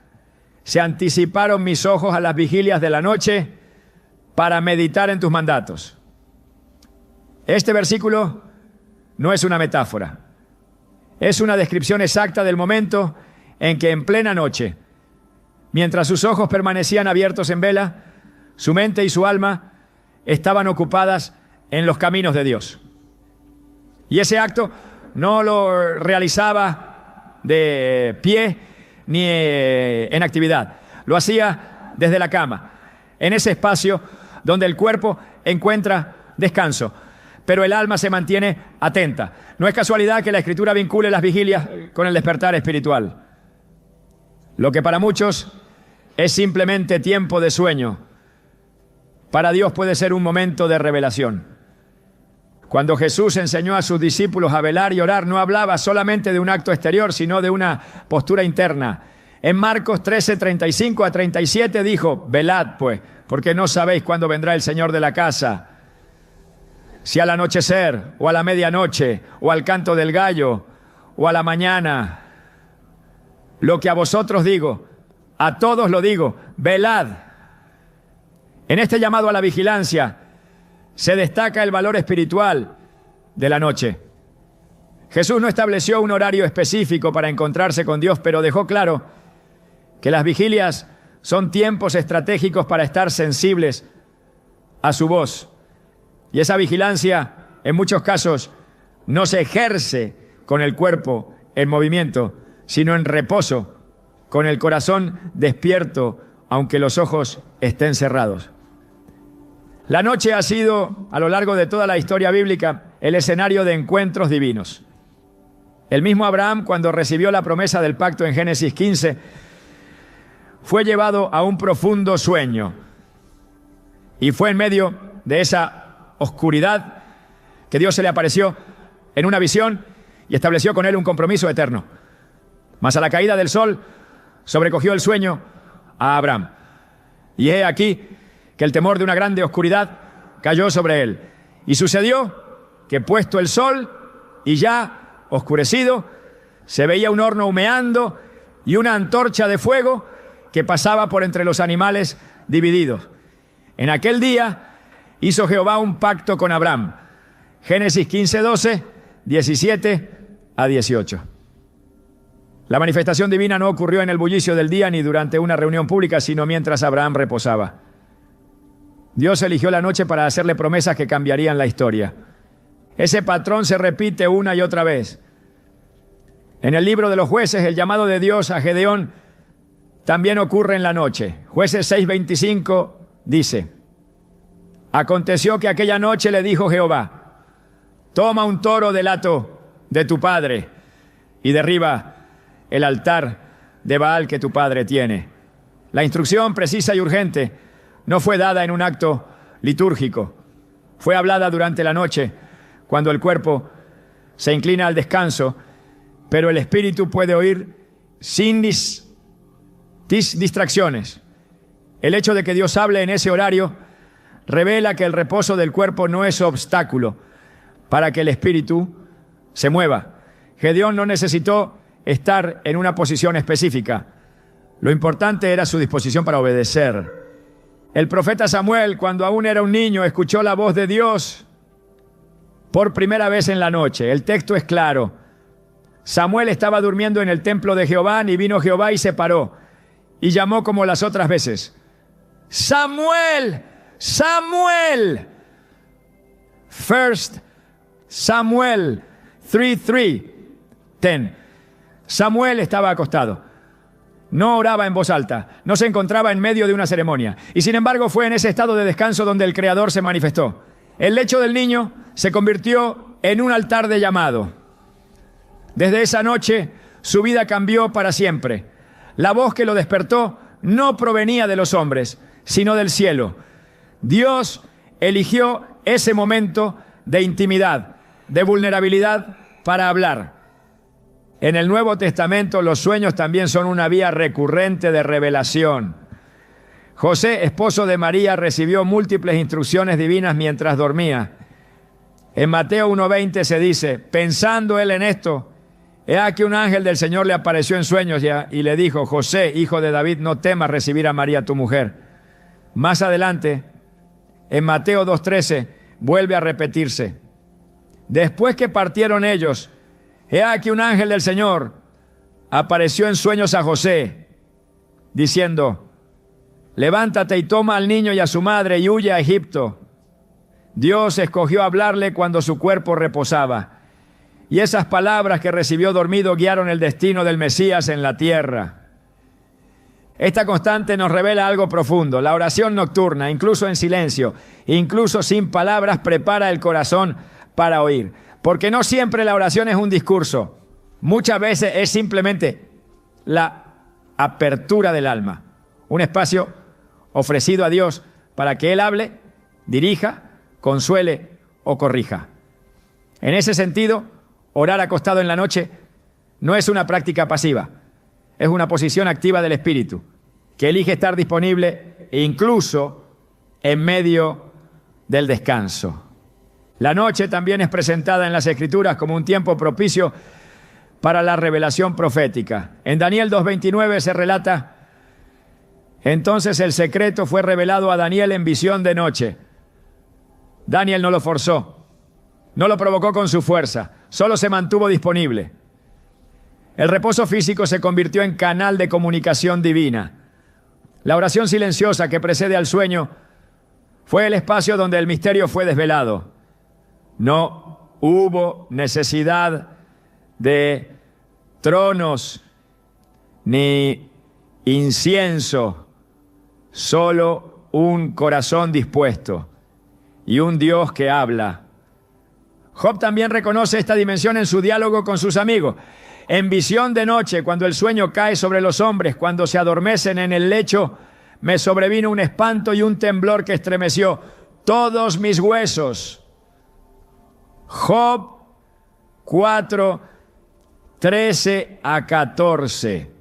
se anticiparon mis ojos a las vigilias de la noche para meditar en tus mandatos. Este versículo no es una metáfora. Es una descripción exacta del momento en que en plena noche, mientras sus ojos permanecían abiertos en vela, su mente y su alma estaban ocupadas en los caminos de Dios. Y ese acto no lo realizaba de pie ni en actividad. Lo hacía desde la cama, en ese espacio donde el cuerpo encuentra descanso, pero el alma se mantiene atenta. No es casualidad que la Escritura vincule las vigilias con el despertar espiritual. Lo que para muchos es simplemente tiempo de sueño, para Dios puede ser un momento de revelación. Cuando Jesús enseñó a sus discípulos a velar y orar, no hablaba solamente de un acto exterior, sino de una postura interna. En Marcos 13, 35 a 37 dijo: velad pues, porque no sabéis cuándo vendrá el Señor de la casa, si al anochecer, o a la medianoche, o al canto del gallo, o a la mañana. Lo que a vosotros digo, a todos lo digo, velad. En este llamado a la vigilancia se destaca el valor espiritual de la noche. Jesús no estableció un horario específico para encontrarse con Dios, pero dejó claro que las vigilias son tiempos estratégicos para estar sensibles a su voz. Y esa vigilancia, en muchos casos, no se ejerce con el cuerpo en movimiento, sino en reposo, con el corazón despierto, aunque los ojos estén cerrados. La noche ha sido, a lo largo de toda la historia bíblica, el escenario de encuentros divinos. El mismo Abraham, cuando recibió la promesa del pacto en Génesis 15, fue llevado a un profundo sueño. Y fue en medio de esa oscuridad que Dios se le apareció en una visión y estableció con él un compromiso eterno. Mas a la caída del sol sobrecogió el sueño a Abraham. Y he aquí que el temor de una grande oscuridad cayó sobre él. Y sucedió que puesto el sol y ya oscurecido, se veía un horno humeando y una antorcha de fuego que pasaba por entre los animales divididos. En aquel día hizo Jehová un pacto con Abraham. Génesis 15, 12, 17 a 18. La manifestación divina no ocurrió en el bullicio del día ni durante una reunión pública, sino mientras Abraham reposaba. Dios eligió la noche para hacerle promesas que cambiarían la historia. Ese patrón se repite una y otra vez. En el libro de los Jueces, el llamado de Dios a Gedeón también ocurre en la noche. Jueces 6:25 dice: aconteció que aquella noche le dijo Jehová: toma un toro del hato de tu padre y derriba el altar de Baal que tu padre tiene. La instrucción precisa y urgente no fue dada en un acto litúrgico. Fue hablada durante la noche, cuando el cuerpo se inclina al descanso, pero el espíritu puede oír sin distracciones. El hecho de que Dios hable en ese horario revela que el reposo del cuerpo no es obstáculo para que el espíritu se mueva. Gedeón no necesitó estar en una posición específica. Lo importante era su disposición para obedecer. El profeta Samuel, cuando aún era un niño, escuchó la voz de Dios por primera vez en la noche. El texto es claro. Samuel estaba durmiendo en el templo de Jehová, y vino Jehová y se paró, y llamó como las otras veces: ¡Samuel! ¡Samuel! First Samuel 3:10. Samuel estaba acostado. No oraba en voz alta, no se encontraba en medio de una ceremonia. Y sin embargo fue en ese estado de descanso donde el Creador se manifestó. El lecho del niño se convirtió en un altar de llamado. Desde esa noche su vida cambió para siempre. La voz que lo despertó no provenía de los hombres, sino del cielo. Dios eligió ese momento de intimidad, de vulnerabilidad para hablar. En el Nuevo Testamento los sueños también son una vía recurrente de revelación. José, esposo de María, recibió múltiples instrucciones divinas mientras dormía. En Mateo 1:20 se dice: pensando él en esto, he aquí un ángel del Señor le apareció en sueños y le dijo: José, hijo de David, no temas recibir a María tu mujer. Más adelante, en Mateo 2:13, vuelve a repetirse: Después que partieron ellos, he aquí un ángel del Señor apareció en sueños a José, diciendo: levántate y toma al niño y a su madre y huye a Egipto. Dios escogió hablarle cuando su cuerpo reposaba, y esas palabras que recibió dormido guiaron el destino del Mesías en la tierra. Esta constante nos revela algo profundo. La oración nocturna, incluso en silencio, incluso sin palabras, prepara el corazón para oír. Porque no siempre la oración es un discurso. Muchas veces es simplemente la apertura del alma. Un espacio ofrecido a Dios para que Él hable, dirija, consuele o corrija. En ese sentido, orar acostado en la noche no es una práctica pasiva. Es una posición activa del espíritu, que elige estar disponible incluso en medio del descanso. La noche también es presentada en las Escrituras como un tiempo propicio para la revelación profética. En Daniel 2:29 se relata: entonces el secreto fue revelado a Daniel en visión de noche. Daniel no lo forzó, no lo provocó con su fuerza, solo se mantuvo disponible. El reposo físico se convirtió en canal de comunicación divina. La oración silenciosa que precede al sueño fue el espacio donde el misterio fue desvelado. No hubo necesidad de tronos ni incienso, solo un corazón dispuesto y un Dios que habla. Job también reconoce esta dimensión en su diálogo con sus amigos. En visión de noche, cuando el sueño cae sobre los hombres, cuando se adormecen en el lecho, me sobrevino un espanto y un temblor que estremeció todos mis huesos. Job 4, 13 a 14.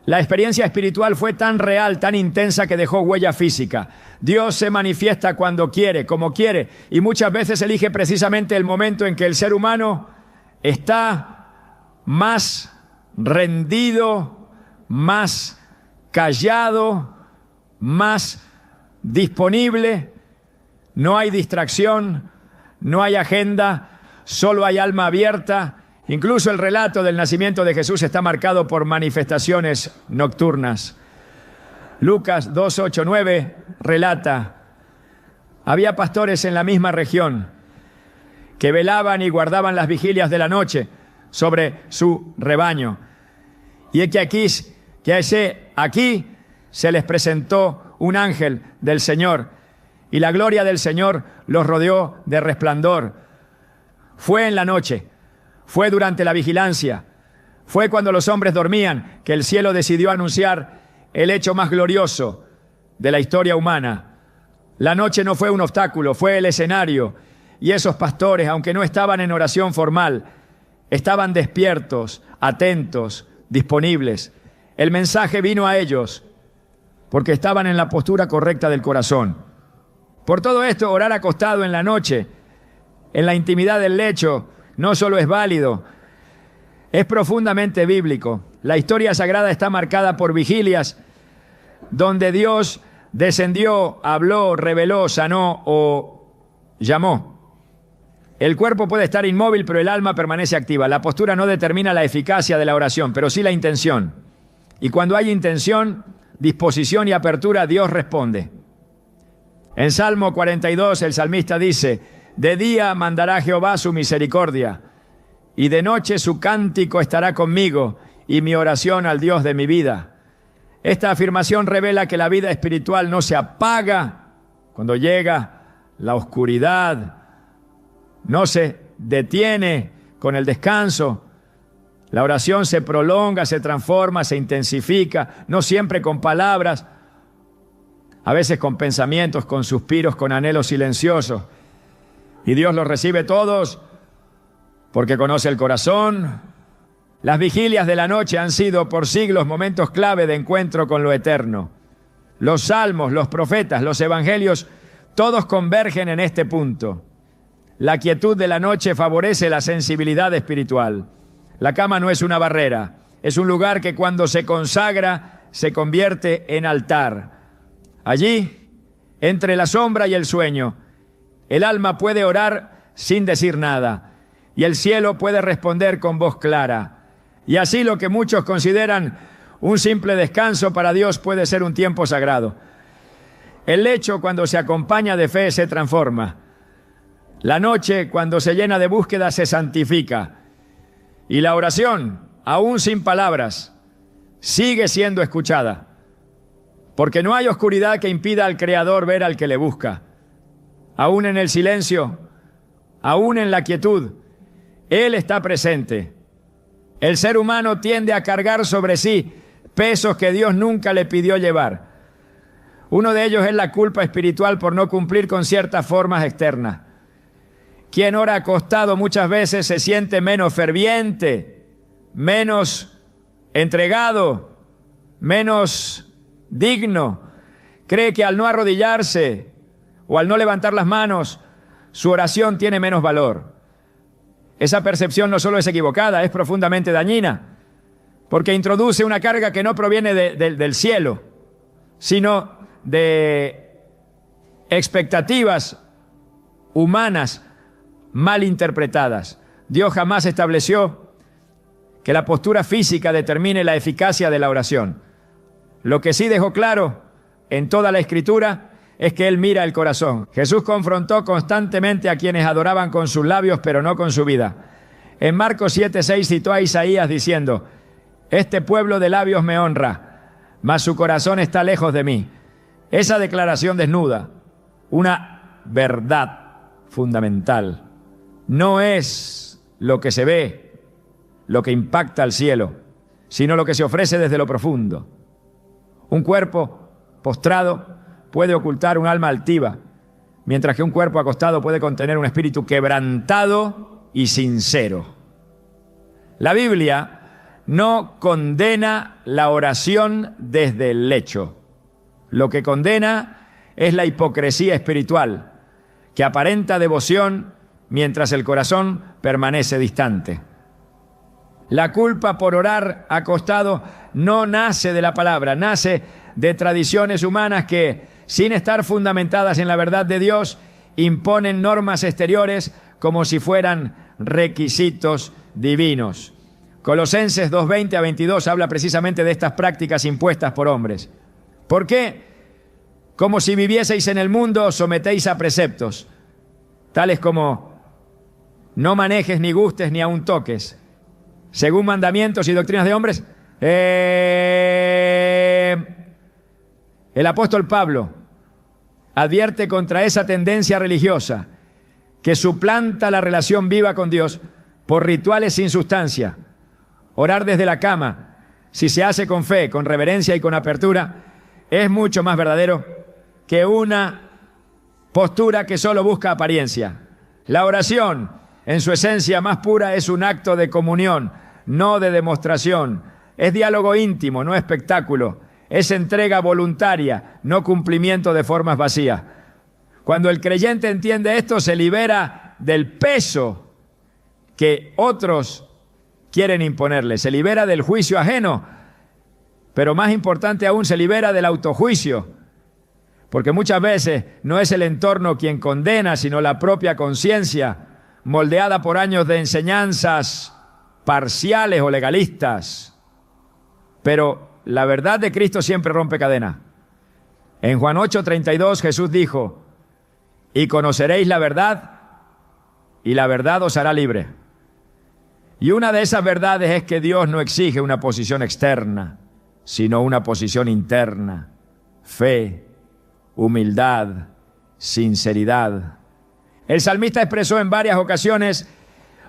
La experiencia espiritual fue tan real, tan intensa, que dejó huella física. Dios se manifiesta cuando quiere, como quiere, y muchas veces elige precisamente el momento en que el ser humano está más rendido, más callado, más disponible. No hay distracción, no hay agenda, solo hay alma abierta. Incluso el relato del nacimiento de Jesús está marcado por manifestaciones nocturnas. Lucas 2, 8, 9 relata: había pastores en la misma región que velaban y guardaban las vigilias de la noche sobre su rebaño. Y es que aquí se les presentó un ángel del Señor, y la gloria del Señor los rodeó de resplandor. Fue en la noche, fue durante la vigilancia, fue cuando los hombres dormían que el cielo decidió anunciar el hecho más glorioso de la historia humana. La noche no fue un obstáculo, fue el escenario, y esos pastores, aunque no estaban en oración formal, estaban despiertos, atentos, disponibles. El mensaje vino a ellos porque estaban en la postura correcta del corazón. Por todo esto, orar acostado en la noche, en la intimidad del lecho, no solo es válido, es profundamente bíblico. La historia sagrada está marcada por vigilias donde Dios descendió, habló, reveló, sanó o llamó. El cuerpo puede estar inmóvil, pero el alma permanece activa. La postura no determina la eficacia de la oración, pero sí la intención. Y cuando hay intención, disposición y apertura, Dios responde. En Salmo 42, el salmista dice: de día mandará Jehová su misericordia, y de noche su cántico estará conmigo, y mi oración al Dios de mi vida. Esta afirmación revela que la vida espiritual no se apaga cuando llega la oscuridad, no se detiene con el descanso. La oración se prolonga, se transforma, se intensifica, no siempre con palabras, a veces con pensamientos, con suspiros, con anhelos silenciosos. Y Dios los recibe todos porque conoce el corazón. Las vigilias de la noche han sido por siglos momentos clave de encuentro con lo eterno. Los salmos, los profetas, los evangelios, todos convergen en este punto. La quietud de la noche favorece la sensibilidad espiritual. La cama no es una barrera, es un lugar que cuando se consagra se convierte en altar. Allí, entre la sombra y el sueño, el alma puede orar sin decir nada, y el cielo puede responder con voz clara. Y así lo que muchos consideran un simple descanso para Dios puede ser un tiempo sagrado. El lecho, cuando se acompaña de fe, se transforma. La noche, cuando se llena de búsqueda, se santifica. Y la oración, aún sin palabras, sigue siendo escuchada. Porque no hay oscuridad que impida al Creador ver al que le busca. Aún en el silencio, aún en la quietud, Él está presente. El ser humano tiende a cargar sobre sí pesos que Dios nunca le pidió llevar. Uno de ellos es la culpa espiritual por no cumplir con ciertas formas externas. Quien ora acostado muchas veces se siente menos ferviente, menos entregado, menos digno. Cree que al no arrodillarse o al no levantar las manos, su oración tiene menos valor. Esa percepción no solo es equivocada, es profundamente dañina, porque introduce una carga que no proviene del cielo, sino de expectativas humanas mal interpretadas. Dios jamás estableció que la postura física determine la eficacia de la oración. Lo que sí dejó claro en toda la Escritura es que Él mira el corazón. Jesús confrontó constantemente a quienes adoraban con sus labios, pero no con su vida. En Marcos 7:6 citó a Isaías diciendo: «Este pueblo de labios me honra, mas su corazón está lejos de mí». Esa declaración desnuda una verdad fundamental. No es lo que se ve, lo que impacta al cielo, sino lo que se ofrece desde lo profundo. Un cuerpo postrado puede ocultar un alma altiva, mientras que un cuerpo acostado puede contener un espíritu quebrantado y sincero. La Biblia no condena la oración desde el lecho. Lo que condena es la hipocresía espiritual, que aparenta devoción mientras el corazón permanece distante. La culpa por orar acostado no nace de la palabra, nace de tradiciones humanas que, sin estar fundamentadas en la verdad de Dios, imponen normas exteriores como si fueran requisitos divinos. Colosenses 2:20 a 22 habla precisamente de estas prácticas impuestas por hombres. ¿Por qué? Como si vivieseis en el mundo, os sometéis a preceptos, tales como: no manejes, ni gustes, ni aun toques, según mandamientos y doctrinas de hombres. El apóstol Pablo advierte contra esa tendencia religiosa que suplanta la relación viva con Dios por rituales sin sustancia. Orar desde la cama, si se hace con fe, con reverencia y con apertura, es mucho más verdadero que una postura que solo busca apariencia. La oración, en su esencia más pura, es un acto de comunión, no de demostración. Es diálogo íntimo, no espectáculo. Es entrega voluntaria, no cumplimiento de formas vacías. Cuando el creyente entiende esto, se libera del peso que otros quieren imponerle. Se libera del juicio ajeno, pero más importante aún, se libera del autojuicio. Porque muchas veces no es el entorno quien condena, sino la propia conciencia, moldeada por años de enseñanzas parciales o legalistas. Pero la verdad de Cristo siempre rompe cadena. En Juan 8:32 Jesús dijo: «Y conoceréis la verdad, y la verdad os hará libre». Y una de esas verdades es que Dios no exige una posición externa, sino una posición interna: fe, humildad, sinceridad. El salmista expresó en varias ocasiones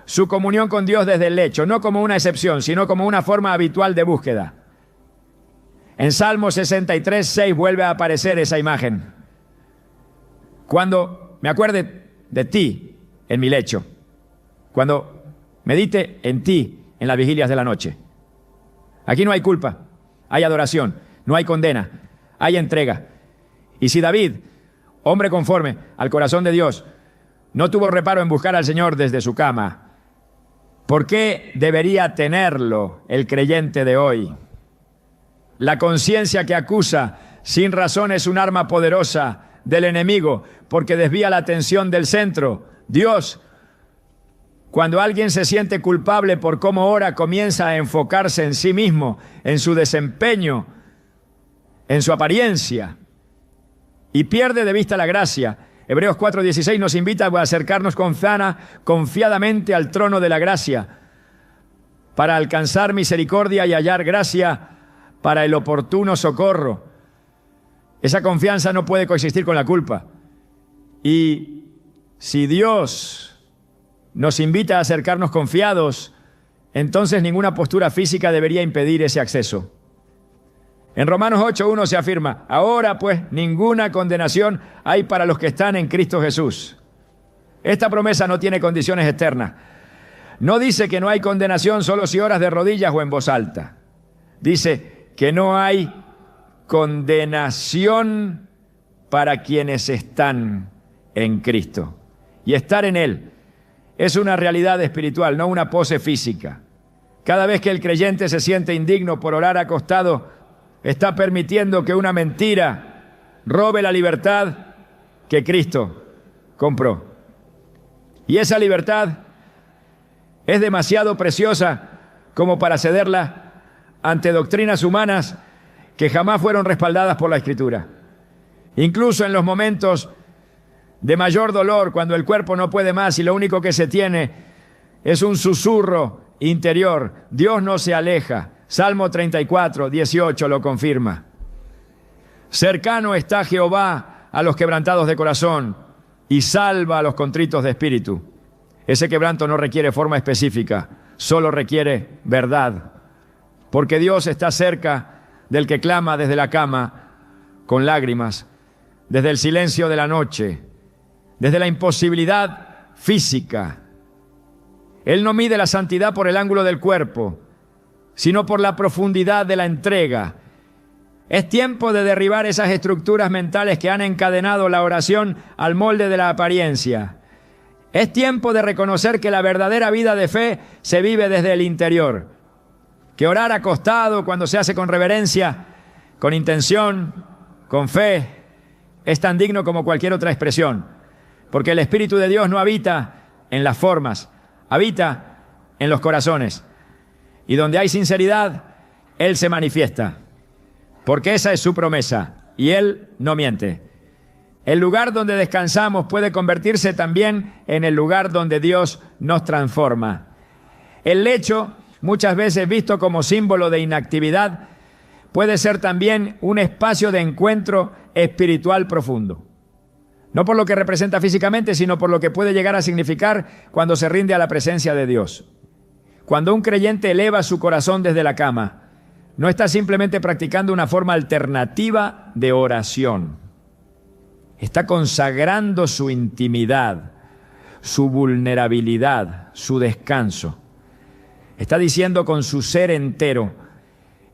su comunión con Dios desde el lecho, no como una excepción, sino como una forma habitual de búsqueda. En Salmo 63:6 vuelve a aparecer esa imagen. Cuando me acuerde de ti en mi lecho, cuando medite en ti en las vigilias de la noche. Aquí no hay culpa, hay adoración, no hay condena, hay entrega. Y si David, hombre conforme al corazón de Dios, no tuvo reparo en buscar al Señor desde su cama, ¿por qué debería tenerlo el creyente de hoy? La conciencia que acusa sin razón es un arma poderosa del enemigo, porque desvía la atención del centro. Dios Cuando alguien se siente culpable por cómo ora, comienza a enfocarse en sí mismo, en su desempeño, en su apariencia, y pierde de vista la gracia. Hebreos 4:16 nos invita a acercarnos confiadamente al trono de la gracia para alcanzar misericordia y hallar gracia para el oportuno socorro. Esa confianza no puede coexistir con la culpa. Y si Dios nos invita a acercarnos confiados, entonces ninguna postura física debería impedir ese acceso. En Romanos 8:1 se afirma: ahora pues ninguna condenación hay para los que están en Cristo Jesús. Esta promesa no tiene condiciones externas. No dice que no hay condenación solo si oras de rodillas o en voz alta. Dice que no hay condenación para quienes están en Cristo. Y estar en Él es una realidad espiritual, no una pose física. Cada vez que el creyente se siente indigno por orar acostado, está permitiendo que una mentira robe la libertad que Cristo compró. Y esa libertad es demasiado preciosa como para cederla ante doctrinas humanas que jamás fueron respaldadas por la Escritura. Incluso en los momentos de mayor dolor, cuando el cuerpo no puede más y lo único que se tiene es un susurro interior, Dios no se aleja. Salmo 34:18 lo confirma. Cercano está Jehová a los quebrantados de corazón y salva a los contritos de espíritu. Ese quebranto no requiere forma específica, solo requiere verdad, porque Dios está cerca del que clama desde la cama con lágrimas, desde el silencio de la noche, desde la imposibilidad física. Él no mide la santidad por el ángulo del cuerpo, sino por la profundidad de la entrega. Es tiempo de derribar esas estructuras mentales que han encadenado la oración al molde de la apariencia. Es tiempo de reconocer que la verdadera vida de fe se vive desde el interior. Que orar acostado, cuando se hace con reverencia, con intención, con fe, es tan digno como cualquier otra expresión. Porque el Espíritu de Dios no habita en las formas, habita en los corazones. Y donde hay sinceridad, Él se manifiesta. Porque esa es su promesa, y Él no miente. El lugar donde descansamos puede convertirse también en el lugar donde Dios nos transforma. El lecho, muchas veces visto como símbolo de inactividad, puede ser también un espacio de encuentro espiritual profundo. No por lo que representa físicamente, sino por lo que puede llegar a significar cuando se rinde a la presencia de Dios. Cuando un creyente eleva su corazón desde la cama, no está simplemente practicando una forma alternativa de oración. Está consagrando su intimidad, su vulnerabilidad, su descanso. Está diciendo con su ser entero: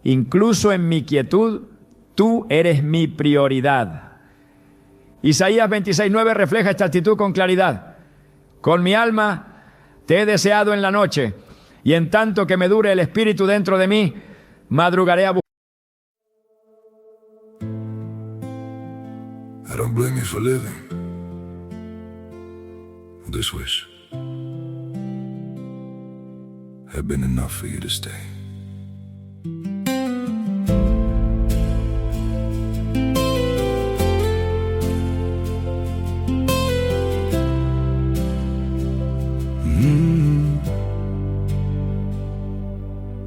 incluso en mi quietud, tú eres mi prioridad. Isaías 26:9 refleja esta actitud con claridad. Con mi alma te he deseado en la noche, y en tanto que me dure el espíritu dentro de mí, madrugaré a buscar. I don't blame you for living this wish had been enough for you to stay.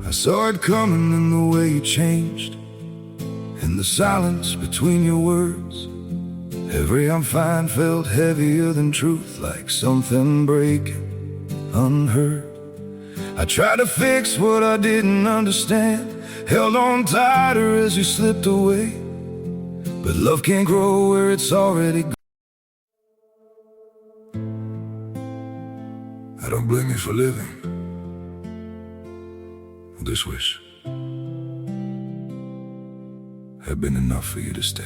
I saw it coming in the way you changed, in the silence between your words. Every I'm fine felt heavier than truth, like something breaking unheard. I tried to fix what I didn't understand, held on tighter as you slipped away. But love can't grow where it's already gone. I don't blame you for living this wish had been enough for you to stay.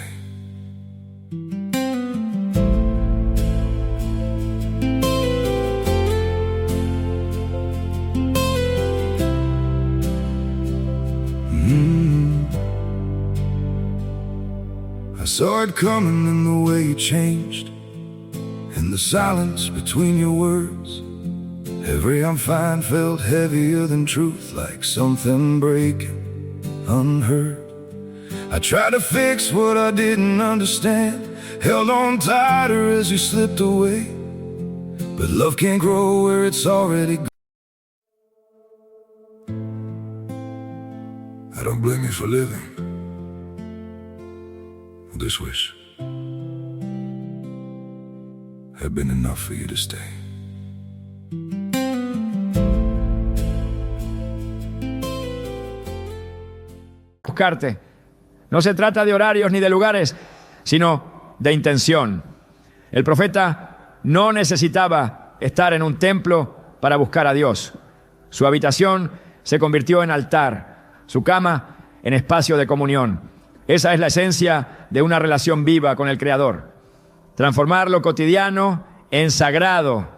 I saw it coming in the way you changed, in the silence between your words. Every unfind felt heavier than truth, like something breaking unheard. I tried to fix what I didn't understand, held on tighter as you slipped away. But love can't grow where it's already gone. I don't blame you for living this wish had been enough for you to stay. Buscarte. No se trata de horarios ni de lugares, sino de intención. El profeta no necesitaba estar en un templo para buscar a Dios. Su habitación se convirtió en altar, su cama en espacio de comunión. Esa es la esencia de una relación viva con el Creador. Transformar lo cotidiano en sagrado,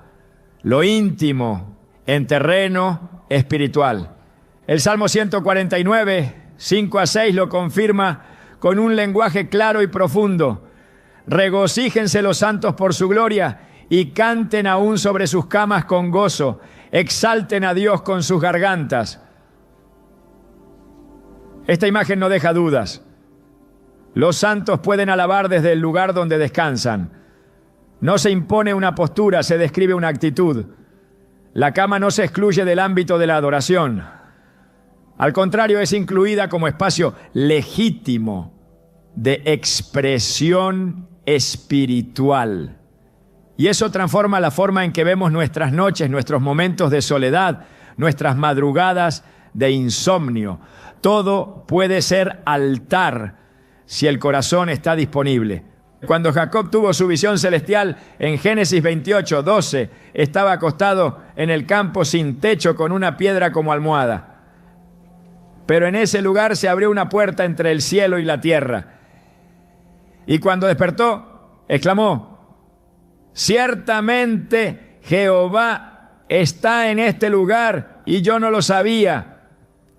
lo íntimo en terreno espiritual. El Salmo 149, 5 a 6 lo confirma con un lenguaje claro y profundo. Regocíjense los santos por su gloria y canten aún sobre sus camas con gozo. Exalten a Dios con sus gargantas. Esta imagen no deja dudas. Los santos pueden alabar desde el lugar donde descansan. No se impone una postura, se describe una actitud. La cama no se excluye del ámbito de la adoración. Al contrario, es incluida como espacio legítimo de expresión espiritual. Y eso transforma la forma en que vemos nuestras noches, nuestros momentos de soledad, nuestras madrugadas de insomnio. Todo puede ser altar si el corazón está disponible. Cuando Jacob tuvo su visión celestial en Génesis 28, 12, estaba acostado en el campo sin techo con una piedra como almohada. Pero en ese lugar se abrió una puerta entre el cielo y la tierra. Y cuando despertó, exclamó: ciertamente Jehová está en este lugar y yo no lo sabía.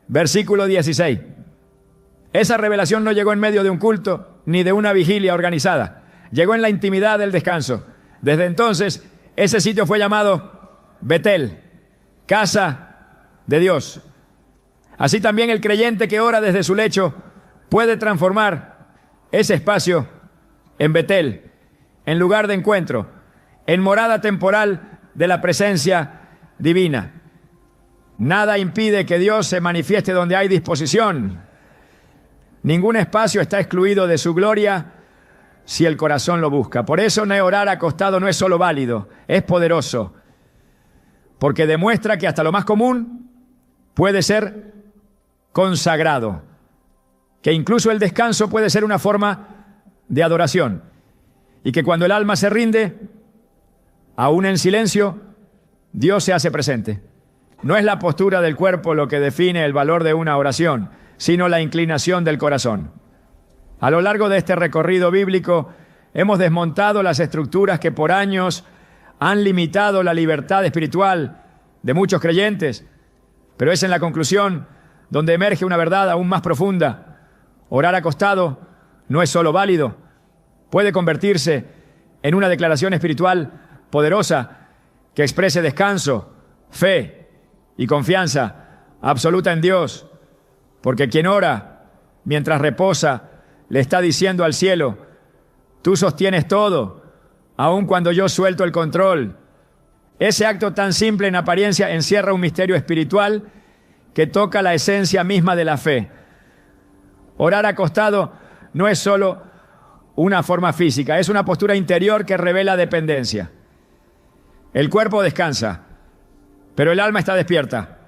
Versículo 16. Esa revelación no llegó en medio de un culto ni de una vigilia organizada. Llegó en la intimidad del descanso. Desde entonces, ese sitio fue llamado Betel, casa de Dios. Así también el creyente que ora desde su lecho puede transformar ese espacio en Betel, en lugar de encuentro, en morada temporal de la presencia divina. Nada impide que Dios se manifieste donde hay disposición. Ningún espacio está excluido de su gloria si el corazón lo busca. Por eso orar acostado no es solo válido, es poderoso, porque demuestra que hasta lo más común puede ser consagrado, que incluso el descanso puede ser una forma de adoración, y que cuando el alma se rinde, aún en silencio, Dios se hace presente. No es la postura del cuerpo lo que define el valor de una oración, sino la inclinación del corazón. A lo largo de este recorrido bíblico, hemos desmontado las estructuras que por años han limitado la libertad espiritual de muchos creyentes, pero es en la conclusión donde emerge una verdad aún más profunda. Orar acostado no es solo válido, puede convertirse en una declaración espiritual poderosa que exprese descanso, fe y confianza absoluta en Dios, porque quien ora mientras reposa le está diciendo al cielo: tú sostienes todo, aun cuando yo suelto el control. Ese acto tan simple en apariencia encierra un misterio espiritual que toca la esencia misma de la fe. Orar acostado no es solo una forma física, es una postura interior que revela dependencia. El cuerpo descansa, pero el alma está despierta.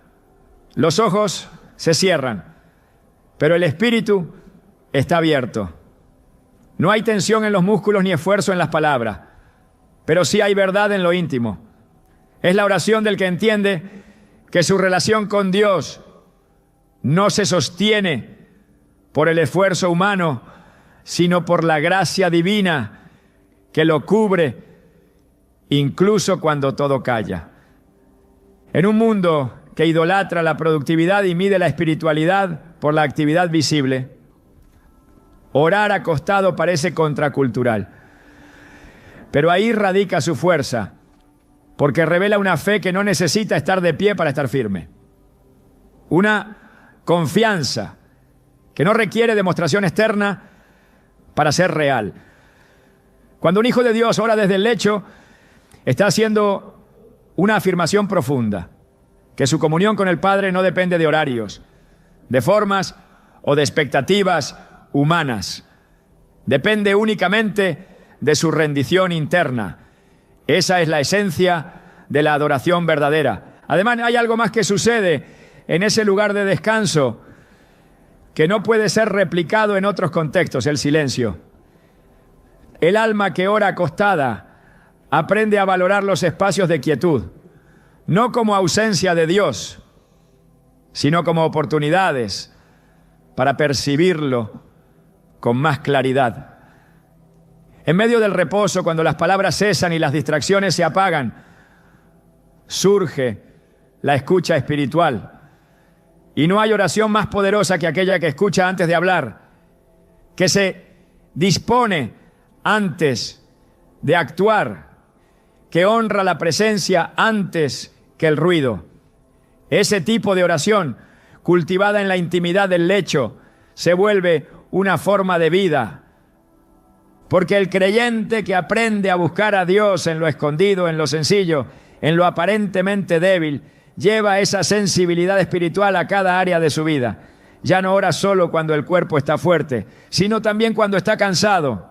Los ojos se cierran, pero el espíritu está abierto. No hay tensión en los músculos ni esfuerzo en las palabras, pero sí hay verdad en lo íntimo. Es la oración del que entiende que su relación con Dios no se sostiene por el esfuerzo humano, sino por la gracia divina que lo cubre incluso cuando todo calla. En un mundo que idolatra la productividad y mide la espiritualidad por la actividad visible, orar acostado parece contracultural. Pero ahí radica su fuerza. porque revela una fe que no necesita estar de pie para estar firme. Una confianza que no requiere demostración externa para ser real. Cuando un hijo de Dios ora desde el lecho, está haciendo una afirmación profunda, que su comunión con el Padre no depende de horarios, de formas o de expectativas humanas. Depende únicamente de su rendición interna. Esa es la esencia de la adoración verdadera. Además, hay algo más que sucede en ese lugar de descanso que no puede ser replicado en otros contextos: el silencio. El alma que ora acostada aprende a valorar los espacios de quietud, no como ausencia de Dios, sino como oportunidades para percibirlo con más claridad. En medio del reposo, cuando las palabras cesan y las distracciones se apagan, surge la escucha espiritual. Y no hay oración más poderosa que aquella que escucha antes de hablar, que se dispone antes de actuar, que honra la presencia antes que el ruido. Ese tipo de oración, cultivada en la intimidad del lecho, se vuelve una forma de vida. Porque el creyente que aprende a buscar a Dios en lo escondido, en lo sencillo, en lo aparentemente débil, lleva esa sensibilidad espiritual a cada área de su vida. Ya no ora solo cuando el cuerpo está fuerte, sino también cuando está cansado.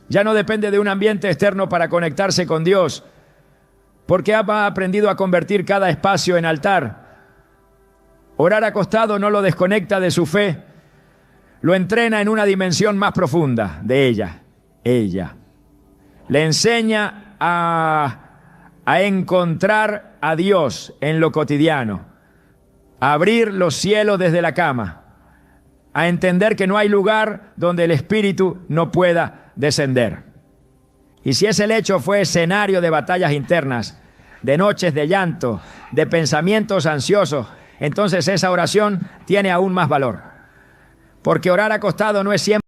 Ya no depende de un ambiente externo para conectarse con Dios, porque ha aprendido a convertir cada espacio en altar. Orar acostado no lo desconecta de su fe, lo entrena en una dimensión más profunda de ella. Le enseña a encontrar a Dios en lo cotidiano, a abrir los cielos desde la cama, a entender que no hay lugar donde el Espíritu no pueda descender. Y si ese lecho fue escenario de batallas internas, de noches de llanto, de pensamientos ansiosos, entonces esa oración tiene aún más valor. Porque orar acostado no es siempre